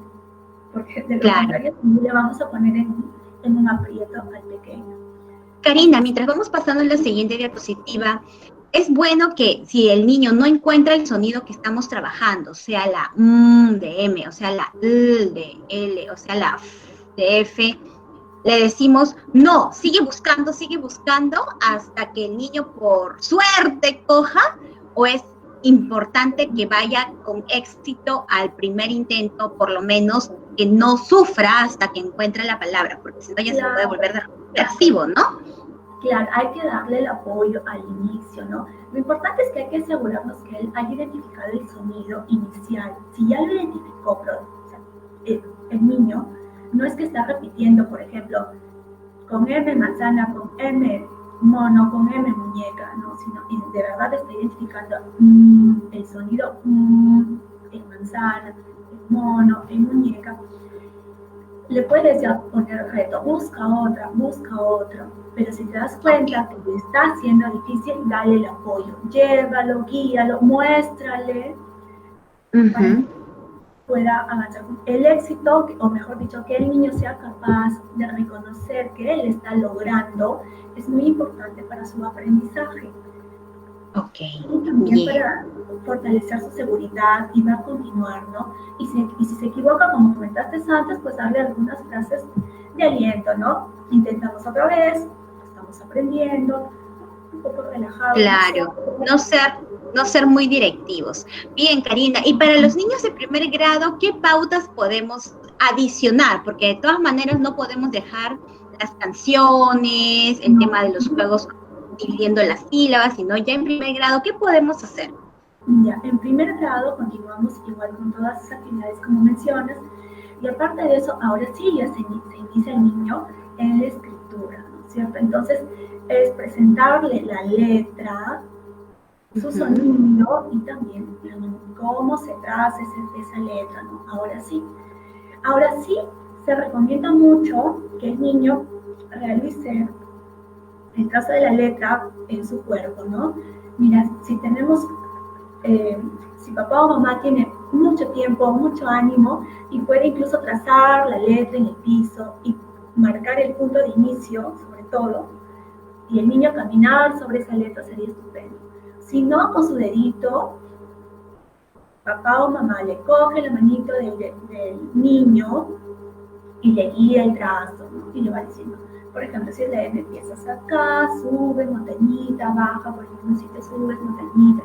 Speaker 2: Porque de lo contrario le vamos a poner en un aprieto al pequeño.
Speaker 1: Karina, mientras vamos pasando en la siguiente diapositiva, es bueno que si el niño no encuentra el sonido que estamos trabajando, sea la de M, o sea la de L, o sea la de F, le decimos, no, sigue buscando hasta que el niño por suerte coja, o es importante que vaya con éxito al primer intento, por lo menos que no sufra hasta que encuentre la palabra, porque si no ya se puede volver recursivo, ¿no?
Speaker 2: Claro, hay que darle el apoyo al inicio, ¿no? Lo importante es que hay que asegurarnos que él haya identificado el sonido inicial. Si ya lo identificó, pero, el niño no es que está repitiendo, por ejemplo, con M manzana, con M mono, con M muñeca, ¿no? Sino de verdad está identificando el sonido en manzana, en mono, en muñeca. Le puedes ya poner el reto, busca otra, pero si te das cuenta que le está haciendo difícil, dale el apoyo, llévalo, guíalo, muéstrale para que pueda avanzar. El éxito, o mejor dicho, que el niño sea capaz de reconocer que él está logrando, es muy importante para su aprendizaje. Y también para fortalecer su seguridad y va a continuar, ¿no? Y si se equivoca, como comentaste antes, pues darle algunas frases de aliento, ¿no? Intentamos otra vez, estamos aprendiendo, un poco relajados.
Speaker 1: Claro, no ser muy directivos. Bien, Karina, y para los niños de primer grado, ¿qué pautas podemos adicionar? Porque de todas maneras no podemos dejar las canciones, el tema de los juegos dividiendo las sílabas, sino ya en primer grado, ¿qué podemos hacer?
Speaker 2: Ya, en primer grado continuamos igual con todas esas actividades como mencionas, y aparte de eso, ahora sí ya se inicia el niño en la escritura, ¿no es cierto? Entonces, es presentarle la letra, su sonido y también cómo se traza esa letra, ¿no? Ahora sí, se recomienda mucho que el niño realice el trazo de la letra en su cuerpo, ¿no? Mira, si tenemos, si papá o mamá tiene mucho tiempo, mucho ánimo y puede incluso trazar la letra en el piso y marcar el punto de inicio, sobre todo, y el niño caminar sobre esa letra sería estupendo. Si no, con su dedito, papá o mamá le coge la manito del niño y le guía el trazo, ¿no? Y le va diciendo, por ejemplo, si le empiezas acá, sube, montañita, baja, por ejemplo, si te subes, montañita,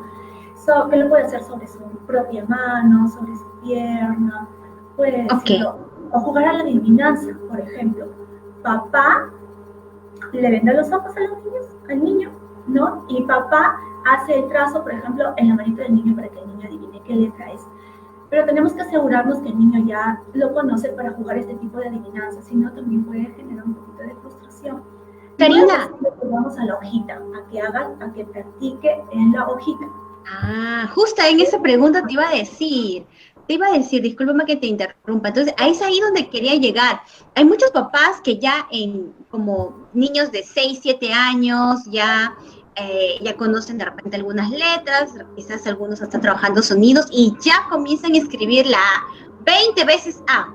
Speaker 2: que lo puede hacer sobre su propia mano, sobre su pierna, puede decirlo, o jugar a la adivinanza, por ejemplo, papá le venda los ojos a los niños, al niño, ¿no? Y papá hace el trazo, por ejemplo, en la manita del niño para que el niño adivine qué letra es. Pero tenemos que asegurarnos que el niño ya lo conoce para jugar este tipo de adivinanzas, si no también puede generar un poquito de frustración.
Speaker 1: Karina.
Speaker 2: Vamos a la hojita, a que practique en la hojita.
Speaker 1: Justo en esa pregunta te iba a decir, discúlpame que te interrumpa, entonces ahí es ahí donde quería llegar. Hay muchos papás que ya como niños de 6, 7 años, ya conocen de repente algunas letras, quizás algunos están trabajando sonidos y ya comienzan a escribir la A, 20 veces A,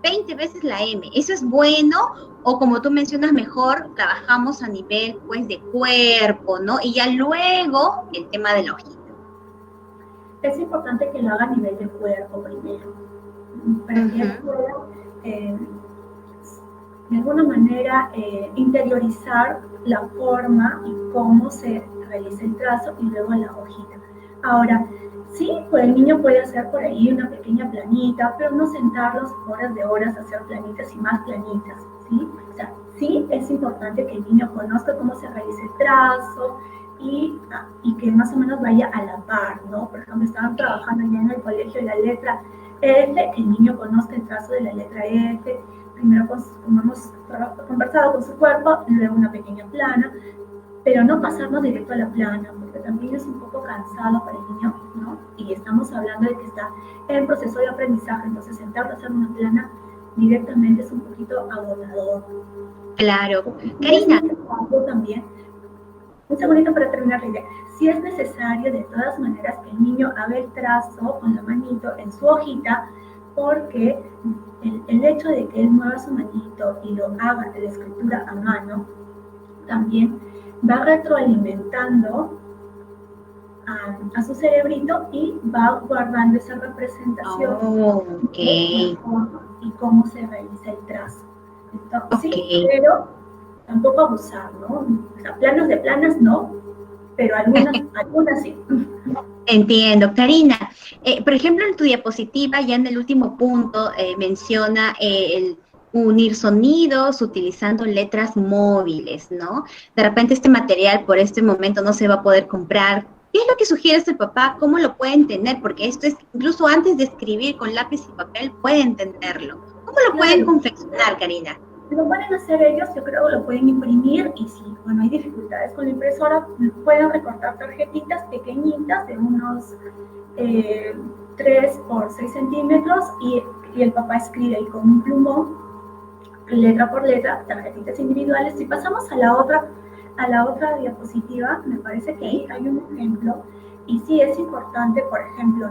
Speaker 1: 20 veces la M. ¿Eso es bueno? O como tú mencionas, mejor trabajamos a nivel pues de cuerpo, ¿no? Y ya luego el tema de la hojita.
Speaker 2: Es importante que lo haga a nivel de cuerpo primero, para que él pueda, de alguna manera, interiorizar la forma y cómo se realiza el trazo y luego la hojita. Ahora, sí, pues el niño puede hacer por ahí una pequeña planita, pero no sentarlos horas de horas a hacer planitas y más planitas, ¿sí? O sea, sí es importante que el niño conozca cómo se realiza el trazo, y que más o menos vaya a la par, ¿no? Por ejemplo, estaban trabajando ya en el colegio la letra F, que el niño conozca el trazo de la letra F, primero como hemos conversado con su cuerpo, luego una pequeña plana, pero no pasarnos directo a la plana, porque también es un poco cansado para el niño, ¿no? Y estamos hablando de que está en proceso de aprendizaje, entonces sentarlo a hacer una plana directamente es un poquito agotador.
Speaker 1: Claro. Karina.
Speaker 2: También, un segundito para terminar la idea. Si es necesario, de todas maneras, que el niño haga el trazo con la manito en su hojita, porque el hecho de que él mueva su manito y lo haga de la escritura a mano, también va retroalimentando a su cerebrito y va guardando esa representación y cómo se realiza el trazo. Entonces, sí, pero tampoco abusar, ¿no? O sea, planos de planas no, pero algunas sí.
Speaker 1: Entiendo. Karina, por ejemplo, en tu diapositiva, ya en el último punto, menciona el unir sonidos utilizando letras móviles, ¿no? De repente este material por este momento no se va a poder comprar. ¿Qué es lo que sugiere este papá? ¿Cómo lo pueden tener? Porque esto es, incluso antes de escribir con lápiz y papel, pueden tenerlo. ¿Cómo lo pueden confeccionar, Karina?
Speaker 2: Lo pueden hacer ellos, yo creo que lo pueden imprimir y si hay dificultades con la impresora, pueden recortar tarjetitas pequeñitas de unos 3 por 6 centímetros y el papá escribe ahí con un plumón, letra por letra, tarjetitas individuales. Si pasamos a la otra diapositiva, me parece que ahí hay un ejemplo y sí es importante, por ejemplo,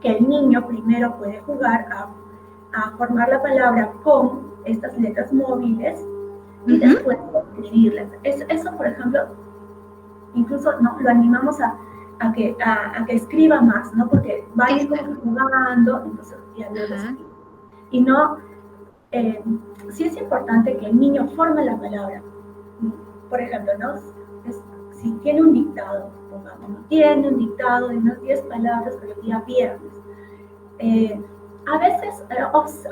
Speaker 2: que el niño primero puede jugar a formar la palabra con estas letras móviles y después escribirlas. Eso, por ejemplo, incluso ¿no? lo animamos a que escriba más, ¿no? Porque va a ir como jugando, entonces ya luego escribe. Y no, sí es importante que el niño forme la palabra. Por ejemplo, ¿no? Si tiene un dictado, pongamos, tiene un dictado de unas 10 palabras para el día viernes. A veces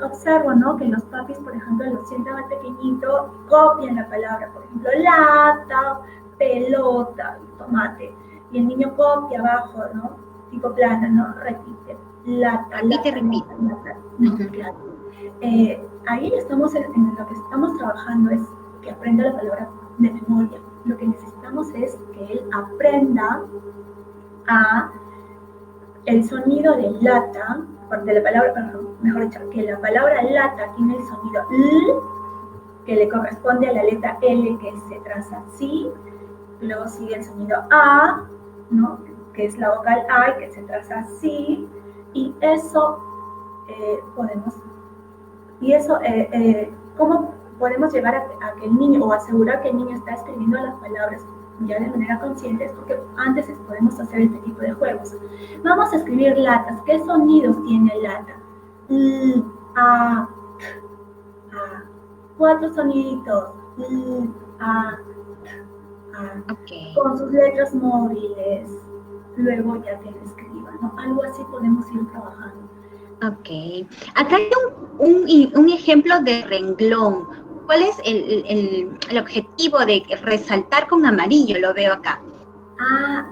Speaker 2: observo, ¿no? Que los papis, por ejemplo, lo sientan al pequeñito, copian la palabra, por ejemplo, lata, pelota, tomate, y el niño copia abajo, ¿no? Tipo plana, ¿no? Repite, lata, repite. No, claro. Ahí estamos en lo que estamos trabajando es que aprenda la palabra de memoria. Lo que necesitamos es que él aprenda el sonido de lata, de la palabra, mejor dicho, que la palabra lata tiene el sonido L, que le corresponde a la letra L, que se traza así, luego sigue el sonido A, ¿no? Que es la vocal A, que se traza así, y eso ¿cómo podemos llevar a que el niño, o asegurar que el niño está escribiendo las palabras ya de manera consciente? Porque antes podemos hacer este tipo de juegos. Vamos a escribir latas. ¿Qué sonidos tiene lata? A, 4 soniditos. Con sus letras móviles. Luego ya que lo escriba, ¿no? Algo así podemos ir trabajando.
Speaker 1: Ok. Acá hay un ejemplo de renglón. ¿Cuál es el objetivo de resaltar con amarillo? Lo veo acá.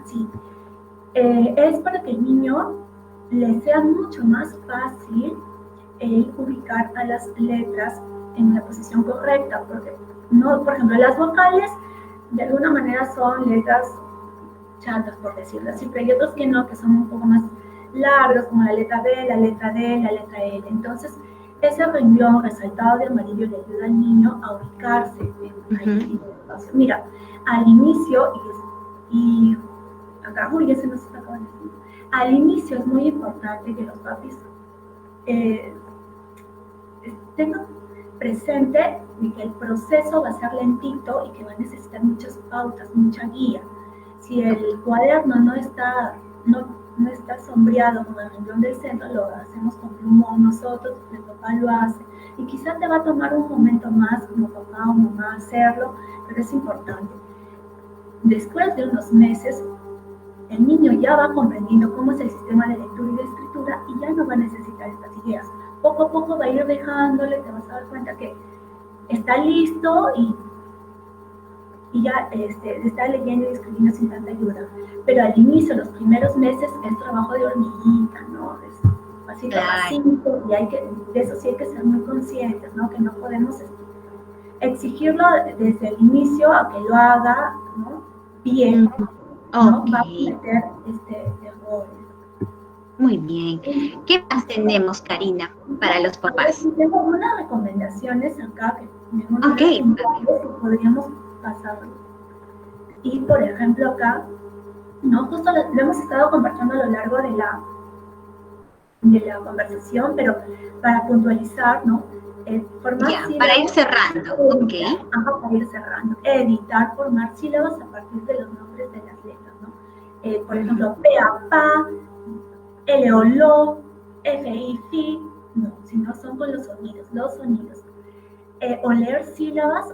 Speaker 2: Sí. Es para que el niño les sea mucho más fácil el ubicar a las letras en la posición correcta, porque no, por ejemplo, las vocales de alguna manera son letras chatas, por decirlo así, pero hay otros que no, que son un poco más largos, como la letra B, la letra D, la letra L. Entonces, ese renglón resaltado de amarillo le ayuda al niño a ubicarse en el espacio. Mira, al inicio, y acá, uy, ya se nos está acabando el tiempo. Al inicio es muy importante que los papis tengan presente que el proceso va a ser lentito y que va a necesitar muchas pautas, mucha guía. Si el cuaderno no está sombreado con el renglón del centro, lo hacemos con plumón nosotros, el papá lo hace, y quizás te va a tomar un momento más como papá o mamá hacerlo, pero es importante. Después de unos meses, el niño ya va comprendiendo cómo es el sistema de lectura y de escritura y ya no va a necesitar estas ideas. Poco a poco va a ir dejándole, te vas a dar cuenta que está listo y ya está leyendo y escribiendo sin tanta ayuda. Pero al inicio, los primeros meses, es trabajo de hormiguita, ¿no? Es pasito a pasito, y de eso sí hay que ser muy conscientes, ¿no? Que no podemos exigirlo desde el inicio a que lo haga, ¿no? Bien, ¿no?
Speaker 1: Okay.
Speaker 2: Va a cometer errores.
Speaker 1: Muy bien. ¿Qué más tenemos, Karina, para los papás?
Speaker 2: Tengo unas recomendaciones acá
Speaker 1: que
Speaker 2: podríamos pasar. Y por ejemplo acá, ¿no? Justo lo hemos estado conversando a lo largo de la conversación, pero para puntualizar, ¿no? Formar sílabas,
Speaker 1: para ir cerrando,
Speaker 2: para ir cerrando. Evitar formar sílabas a partir de los nombres de las letras, ¿no? Por ejemplo, P a pa, L o lo, F i fi, no, sino son con los sonidos. O leer sílabas,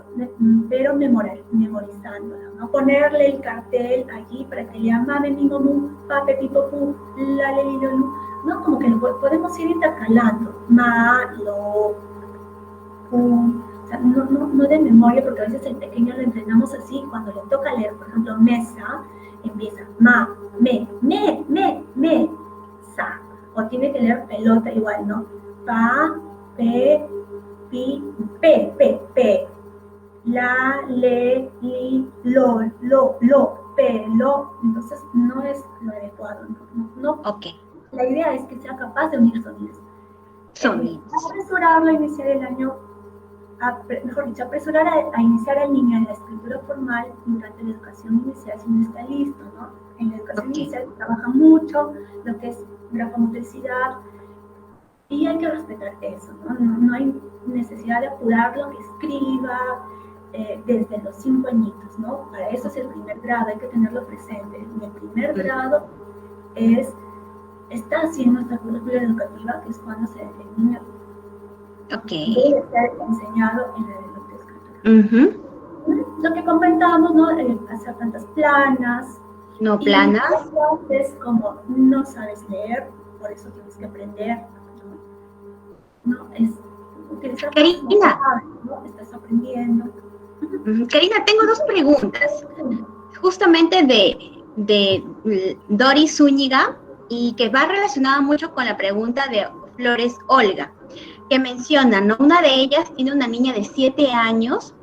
Speaker 2: pero memorizándolas, ¿no? Ponerle el cartel allí para que lea mame, mi, mu, pape, pipo, pu, la, le, li, lo, lu, ¿no? Como que lo podemos ir intercalando, ma, lo, pu, o sea, no de memoria, porque a veces el pequeño lo entrenamos así, cuando le toca leer, por ejemplo, mesa, empieza ma, me, sa, o tiene que leer pelota igual, ¿no? Pa, pe, pi, pe, la, le, li, lo, pe, lo, entonces no es lo adecuado, no. La idea es que sea capaz de unir sonidos. Apresurarlo a iniciar el año, apresurar a iniciar al niño en la escritura formal durante la educación inicial si no está listo, ¿no? En la educación inicial se trabaja mucho lo que es grafomotricidad, y hay que respetar eso, ¿no? No hay necesidad de apurarlo, que escriba desde los 5 añitos, ¿no? Para eso es el primer grado, hay que tenerlo presente. En el primer grado está haciendo nuestra currícula educativa, que es cuando el niño debe ser enseñado en la lectoescritura. Lo que comentábamos, ¿no? Hacer plantas planas.
Speaker 1: No planas.
Speaker 2: Es como no sabes leer, por eso tienes que aprender. ¿No? Es utilizar
Speaker 1: Karina,
Speaker 2: ¿no? Estás aprendiendo.
Speaker 1: Karina, tengo 2 preguntas, justamente de Doris Zúñiga, y que va relacionada mucho con la pregunta de Flores Olga, que menciona, ¿no? Una de ellas tiene una niña de 7 años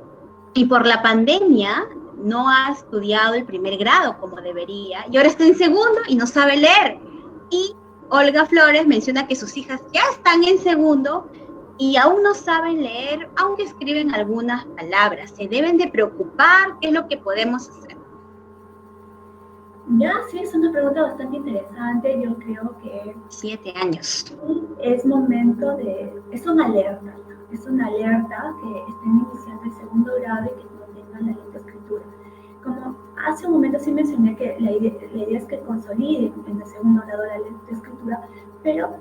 Speaker 1: y por la pandemia no ha estudiado el primer grado como debería, y ahora está en segundo y no sabe leer. Y Olga Flores menciona que sus hijas ya están en segundo y aún no saben leer, aunque escriben algunas palabras. ¿Se deben de preocupar? ¿Qué es lo que podemos hacer?
Speaker 2: Ya, sí, es una pregunta bastante interesante. Yo creo que
Speaker 1: 7 años.
Speaker 2: Es momento es una alerta que estén iniciando el segundo grado y que no tengan la lectoescritura. Como hace un momento sí mencioné que la idea es que consoliden en el segundo grado la lectoescritura, pero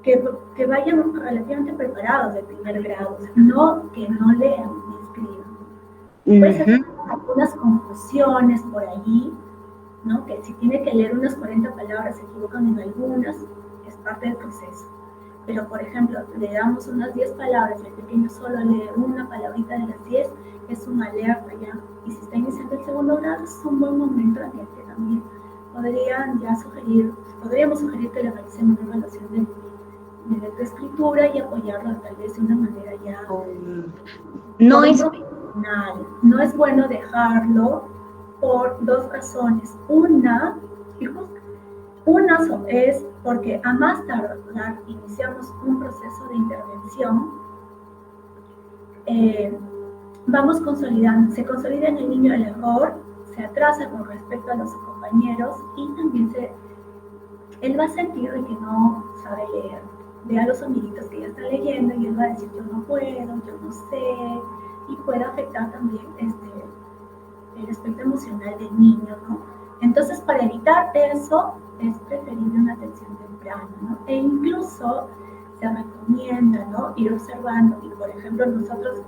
Speaker 2: que vayan relativamente preparados del primer grado, no que no lean ni escriban. Puede ser algunas confusiones por allí, ¿no? Que si tiene que leer unas 40 palabras, se equivocan en algunas, es parte del proceso. Pero, por ejemplo, le damos unas 10 palabras y el pequeño solo lee una palabrita de las 10, es una alerta ya. Y si está iniciando el segundo grado, es un buen momento en el que también podríamos sugerir que le realicen una evaluación de lectoescritura y apoyarlo tal vez de una manera ya
Speaker 1: no es
Speaker 2: profesional. No es bueno dejarlo por dos razones. Una es porque a más tardar iniciamos un proceso de intervención, se consolida en el niño el error, se atrasa con respecto a los compañeros y también él va a sentir de que no sabe leer. Ve a los amiguitos que ya están leyendo y él va a decir yo no puedo, yo no sé, y puede afectar también el aspecto emocional del niño, ¿no? Entonces, para evitar eso, es preferible una atención temprana, ¿no? E incluso se recomienda, ¿no?, ir observando. Y, por ejemplo, nosotros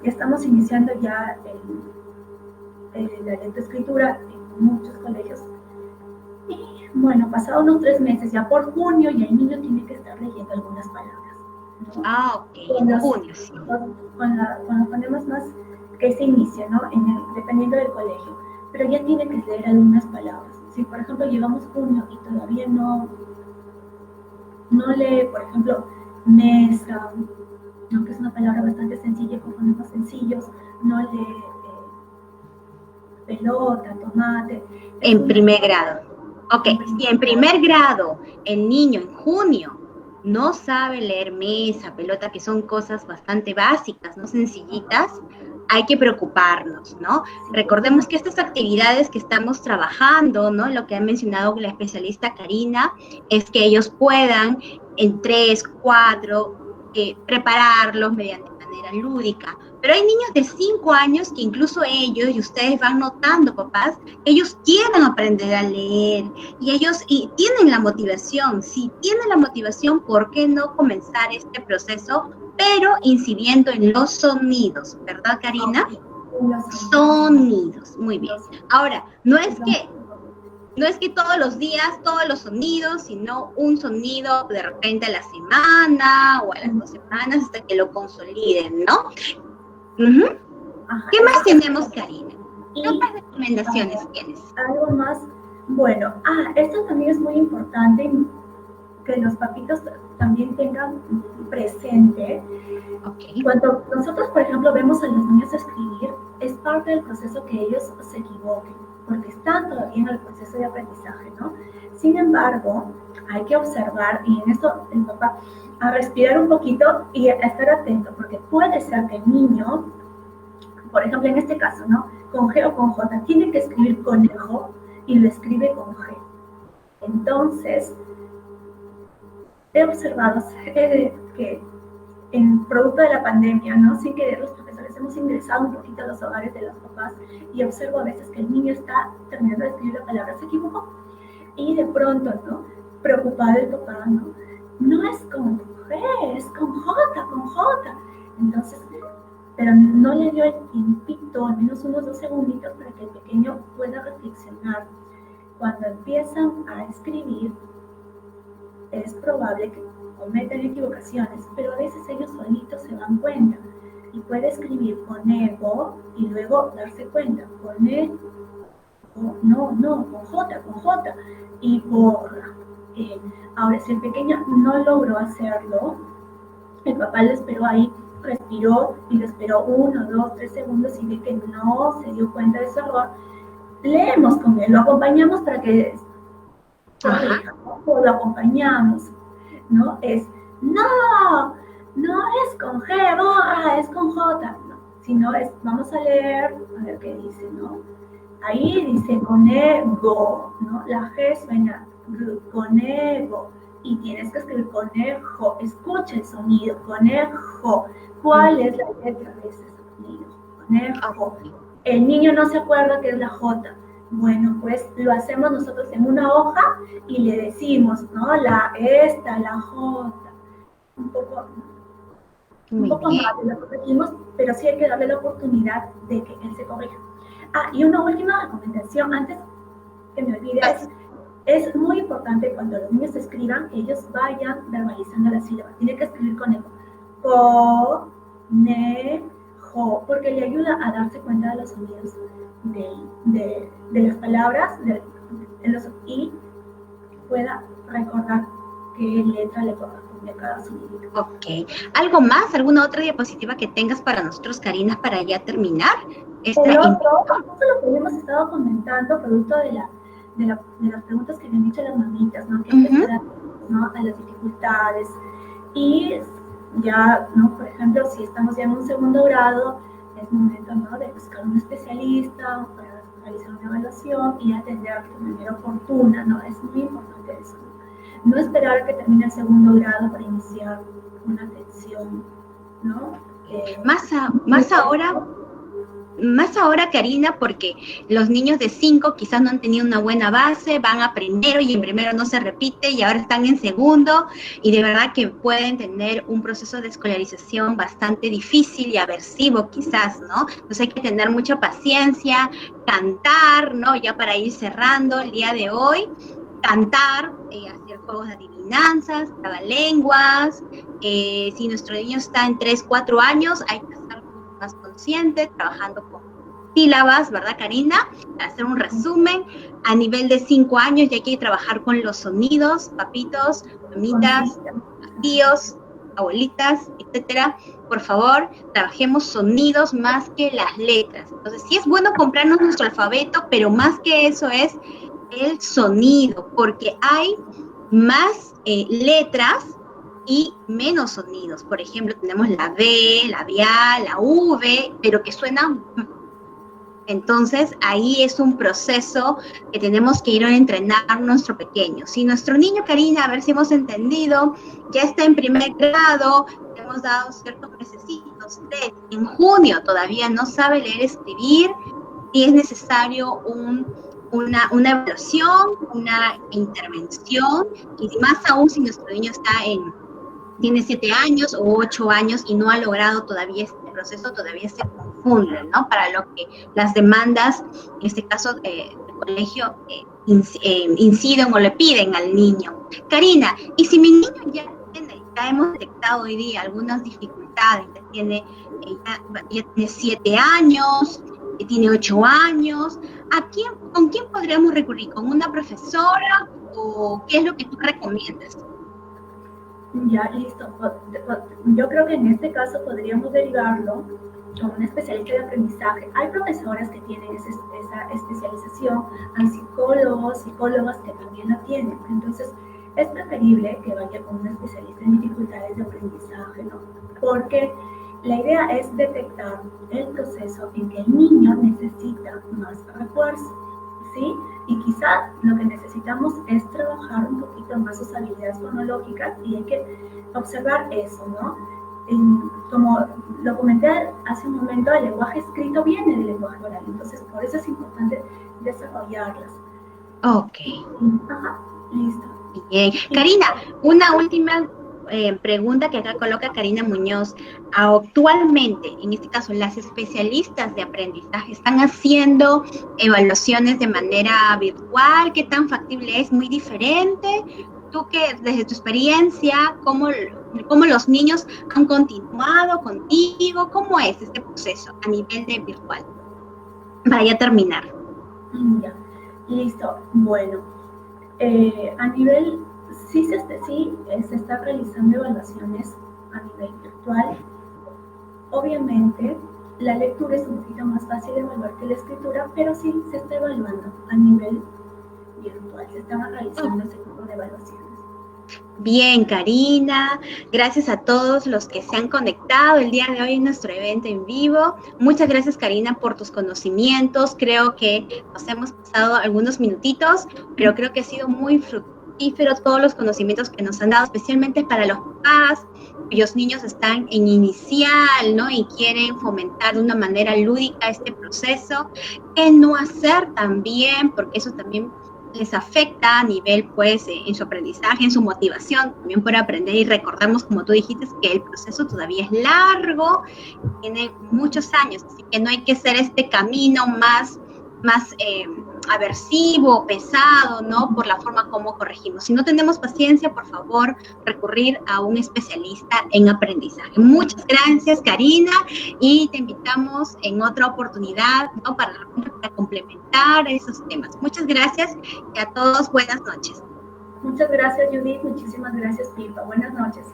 Speaker 2: estamos iniciando ya la lectoescritura en muchos colegios. Y, bueno, pasado unos 3 meses, ya por junio, ya el niño tiene que estar leyendo algunas palabras, ¿no?
Speaker 1: ok, en junio, sí.
Speaker 2: Cuando ponemos más que se inicia, ¿no?, dependiendo del colegio, pero ya tiene que leer algunas palabras. Si, por ejemplo, llegamos junio y todavía no lee, por ejemplo, mesa, ¿no?, que es una palabra bastante sencilla con fonemas sencillos, no lee pelota, tomate.
Speaker 1: En primer grado. Ok, si en primer grado el niño en junio no sabe leer mesa, pelota, que son cosas bastante básicas, no sencillitas, hay que preocuparnos, ¿no? Recordemos que estas actividades que estamos trabajando, ¿no?, lo que ha mencionado la especialista Karina, es que ellos puedan en 3, 4, prepararlos mediante manera lúdica. Pero hay niños de 5 años que incluso ellos, y ustedes van notando, papás, ellos quieren aprender a leer y ellos tienen la motivación. Si tienen la motivación, ¿por qué no comenzar este proceso? Pero incidiendo en los sonidos, ¿verdad, Karina? Sonidos, muy bien. Ahora, no es que todos los días, todos los sonidos, sino un sonido de repente a la semana o a las 2 semanas hasta que lo consoliden, ¿no? ¿Qué más tenemos, Karina? ¿Qué otras recomendaciones tienes?
Speaker 2: Algo más, bueno, esto también es muy importante que los papitos también tengan presente.
Speaker 1: Okay.
Speaker 2: Cuando nosotros, por ejemplo, vemos a los niños escribir, es parte del proceso que ellos se equivoquen, porque están todavía en el proceso de aprendizaje, ¿no? Sin embargo, hay que observar, y en esto el papá, a respirar un poquito y a estar atento, porque puede ser que el niño, por ejemplo, en este caso, ¿no?, con G o con J, tiene que escribir conejo y lo escribe con G. Entonces, he observado que en producto de la pandemia, ¿no?, sin querer, los profesores hemos ingresado un poquito a los hogares de los papás y observo a veces que el niño está terminando de escribir la palabra, se equivocó. Y de pronto, ¿no?, preocupado el papá, no es con G, es con J, con J. Entonces, pero no le dio el tiempito, al menos unos 2 segunditos, para que el pequeño pueda reflexionar. Cuando empiezan a escribir, es probable que cometan equivocaciones, pero a veces ellos solitos se dan cuenta y puede escribir conejo y luego darse cuenta, conejo, no, con J, y borra. Ahora, si el pequeño no logró hacerlo, el papá lo esperó ahí, respiró y lo esperó 1, 2, 3 segundos y ve que no se dio cuenta de su error, leemos con él, lo acompañamos para que corrija, o lo acompañamos, ¿no? No es con G, borra, es con J, no, sino vamos a leer, a ver qué dice, ¿no? Ahí dice conejo, ¿no? La G suena conejo, y tienes que escribir conejo, escucha el sonido, conejo. ¿Cuál es la letra de ese sonido? Conejo. El niño no se acuerda que es la J. Bueno, pues lo hacemos nosotros en una hoja y le decimos, ¿no?, la J. Un poco más lo corregimos, pero sí hay que darle la oportunidad de que él se corrija. Y una última recomendación, antes que me olvide, es muy importante cuando los niños escriban, ellos vayan verbalizando las sílabas. Tiene que escribir conejo, conejo, porque le ayuda a darse cuenta de los sonidos de las palabras, y pueda recordar qué letra le corresponde a cada sonido.
Speaker 1: Ok. ¿Algo más? ¿Alguna otra diapositiva que tengas para nosotros, Karina, para ya terminar?
Speaker 2: Justo lo que hemos estado comentando, producto de las preguntas que le han dicho las mamitas, ¿no? Que hay que estar atentos, ¿no? A las dificultades. Y ya, ¿no? Por ejemplo, si estamos ya en un segundo grado, es momento, ¿no? De buscar un especialista para realizar una evaluación y atender de manera oportuna, ¿no? Es muy importante eso, ¿no? No esperar a que termine el segundo grado para iniciar una atención, ¿no?
Speaker 1: Más ahora, Karina, porque los niños de 5 quizás no han tenido una buena base, van a primero y en primero no se repite y ahora están en segundo y de verdad que pueden tener un proceso de escolarización bastante difícil y aversivo quizás, ¿no? Entonces hay que tener mucha paciencia, cantar, ¿no? Ya para ir cerrando el día de hoy, cantar, hacer juegos de adivinanzas, trabalenguas, si nuestro niño está en 3, 4 años, hay que hacer más consciente, trabajando con sílabas, ¿verdad, Karina? Para hacer un resumen. A nivel de 5 años ya hay que trabajar con los sonidos, papitos, mamitas, tíos, abuelitas, etcétera. Por favor, trabajemos sonidos más que las letras. Entonces, sí es bueno comprarnos nuestro alfabeto, pero más que eso es el sonido, porque hay más letras y menos sonidos. Por ejemplo, tenemos la B, la labial, la V, pero que suenan. Entonces, ahí es un proceso que tenemos que ir a entrenar a nuestro pequeño. Si nuestro niño, Karina, a ver si hemos entendido, ya está en primer grado, le hemos dado ciertos mesecitos, en junio todavía no sabe leer, escribir, y es necesario una evaluación, una intervención, y más aún si nuestro niño tiene 7 años o 8 años y no ha logrado todavía este proceso, todavía se confunde, ¿no? Para lo que las demandas, en este caso del colegio, inciden o le piden al niño. Karina, y si mi niño ya hemos detectado hoy día algunas dificultades, ya tiene 7 años, tiene 8 años, ¿con quién podríamos recurrir? ¿Con una profesora o qué es lo que tú recomiendas?
Speaker 2: Ya, listo. Yo creo que en este caso podríamos derivarlo con un especialista de aprendizaje. Hay profesoras que tienen esa especialización, hay psicólogos, psicólogas que también la tienen. Entonces, es preferible que vaya con un especialista en dificultades de aprendizaje, ¿no? Porque la idea es detectar el proceso en que el niño necesita más refuerzo, ¿sí? Y quizás lo que necesitamos es trabajar un poquito más sus habilidades fonológicas y hay que observar eso, ¿no? Como lo comenté hace un momento, el lenguaje escrito viene del lenguaje oral, entonces por eso es importante desarrollarlas.
Speaker 1: Ok.
Speaker 2: Ajá, listo.
Speaker 1: Bien. Karina, una última pregunta que acá coloca Karina Muñoz. Actualmente, en este caso, las especialistas de aprendizaje están haciendo evaluaciones de manera virtual. ¿Qué tan factible es? ¿Muy diferente? Tú que desde tu experiencia, ¿cómo los niños han continuado contigo? ¿Cómo es este proceso a nivel de virtual? Para ya terminar.
Speaker 2: Ya, listo. Bueno, a nivel, sí se está realizando evaluaciones a nivel virtual. Obviamente, la lectura es un poquito más fácil de evaluar que la escritura, pero sí se está evaluando a nivel virtual. Se están realizando ese tipo de evaluaciones.
Speaker 1: Bien, Karina, gracias a todos los que se han conectado el día de hoy en nuestro evento en vivo. Muchas gracias, Karina, por tus conocimientos. Creo que nos hemos pasado algunos minutitos, pero creo que ha sido muy fructífero todos los conocimientos que nos han dado, especialmente para los papás, cuyos niños están en inicial, ¿no? Y quieren fomentar de una manera lúdica este proceso. ¿Qué no hacer también? Porque eso también les afecta a nivel, pues, en su aprendizaje, en su motivación, también por aprender. Y recordamos, como tú dijiste, que el proceso todavía es largo, tiene muchos años, así que no hay que hacer este camino más aversivo, pesado, ¿no? Por la forma como corregimos. Si no tenemos paciencia, por favor, recurrir a un especialista en aprendizaje. Muchas gracias, Karina, y te invitamos en otra oportunidad, ¿no? Para complementar esos temas. Muchas gracias y a todos buenas noches.
Speaker 2: Muchas gracias, Judith. Muchísimas gracias, Pipa. Buenas noches.